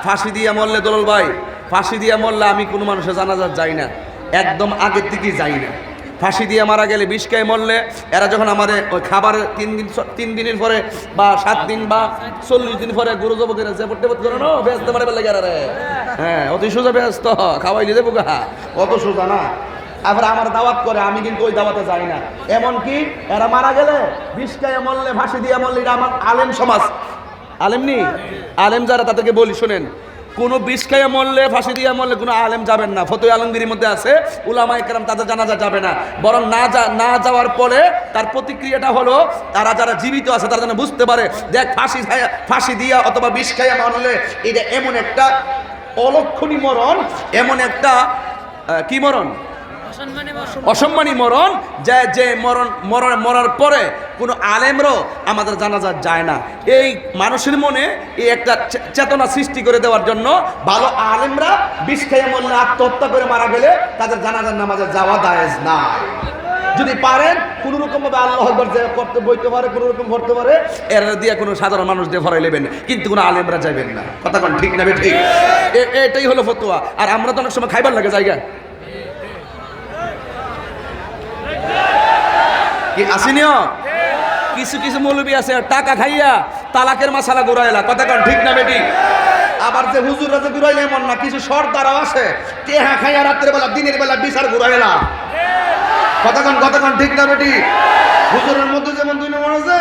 ফাঁসি দিয়া মরলে দলল ভাই, ফাঁসি দিয়া মরলে আমি কোনো মানুষের জানাজার যাই না, একদম আগের দিকেই যাই না। ফাঁসি দিয়ে মারা গেলে, বিষ খেয়ে মরলে, এরা যখন আমাদের ওই খাবার 3 দিনের পরে বা 7 দিন বা 40 দিন পরে গরু জব করে যে পড়তে করে না ব্যস্ত মারে বেলা গেলে রে, হ্যাঁ অত সোজা ব্যস্ত খাওয়াইলে দেবো গা, অত সোজা না। আবার আমার দাওয়াত করে, আমি কিন্তু ওই দাওয়াতে যাই না। এমনকি এরা মারা গেলে, বিষ খেয়ে মরলে, ফাঁসি দিয়ে মরলে, এটা আমার আলেম সমাজ, আলেম নি আলেম যারা তাদেরকে বলি শোনেন, কোনো বিষ খাইয়া মরলে, ফাঁসি দিয়া মরলে কোনো আলেম যাবেন না। ফতোয়া আলমগীরির মধ্যে আছে উলামায়ে কেরাম তাদের জানাজা যাবে না, বরং না যাওয়ার পরে তার প্রতিক্রিয়াটা হলো, তারা যারা জীবিত আছে তারা যেন বুঝতে পারে, দেখ ফাঁসি দিয়া অথবা বিষ খাইয়া মরলে এটা এমন একটা অলক্ষণী মরণ, এমন একটা কি মরণ, অসম্মানী মরণ, যে মরার পরে কোনো আলেমরও আমাদের জানাজা যায় না। এই মানুষের মনে এই একটা চেতনা সৃষ্টি করে দেওয়ার জন্য ভালো আলেমরা বিষ খেয়ে মরলে, আত্মহত্যা করে মারা গেলে তাদের জানাজার নামাজে যাওয়া জায়েজ না। যদি পারেন কোনো রকম ভাবে আল্লাহু আকবার যে করতে বইতে পারে, কোনো রকম করতে পারে, এর দিয়ে কোনো সাধারণ মানুষ দিয়ে ভরাই নেবেন, কিন্তু কোনো আলেমরা যাবেন না। কথা কোন ঠিক না? ঠিক, এটাই হলো ফতোয়া। আর আমরা তো অনেক সময় খাইবার লাগে জায়গা কি আসিনিও, কিছু কিছু মৌলবী আছে টাকা খাইয়া তালাকের মাসালা ঘুরাইলা। কথা কন ঠিক না বেটি? আবার যে হুজুররা যে ঘুরাইলে এমন না, কিছু সর্দারও আছে টেহা খাইয়া রাত্রের বেলা দিনের বেলা বিচার ঘুরাইলা। কথা কন ঠিক না বেটি? হুজুরের মধ্যে যেমন 2 নম্বর আছে,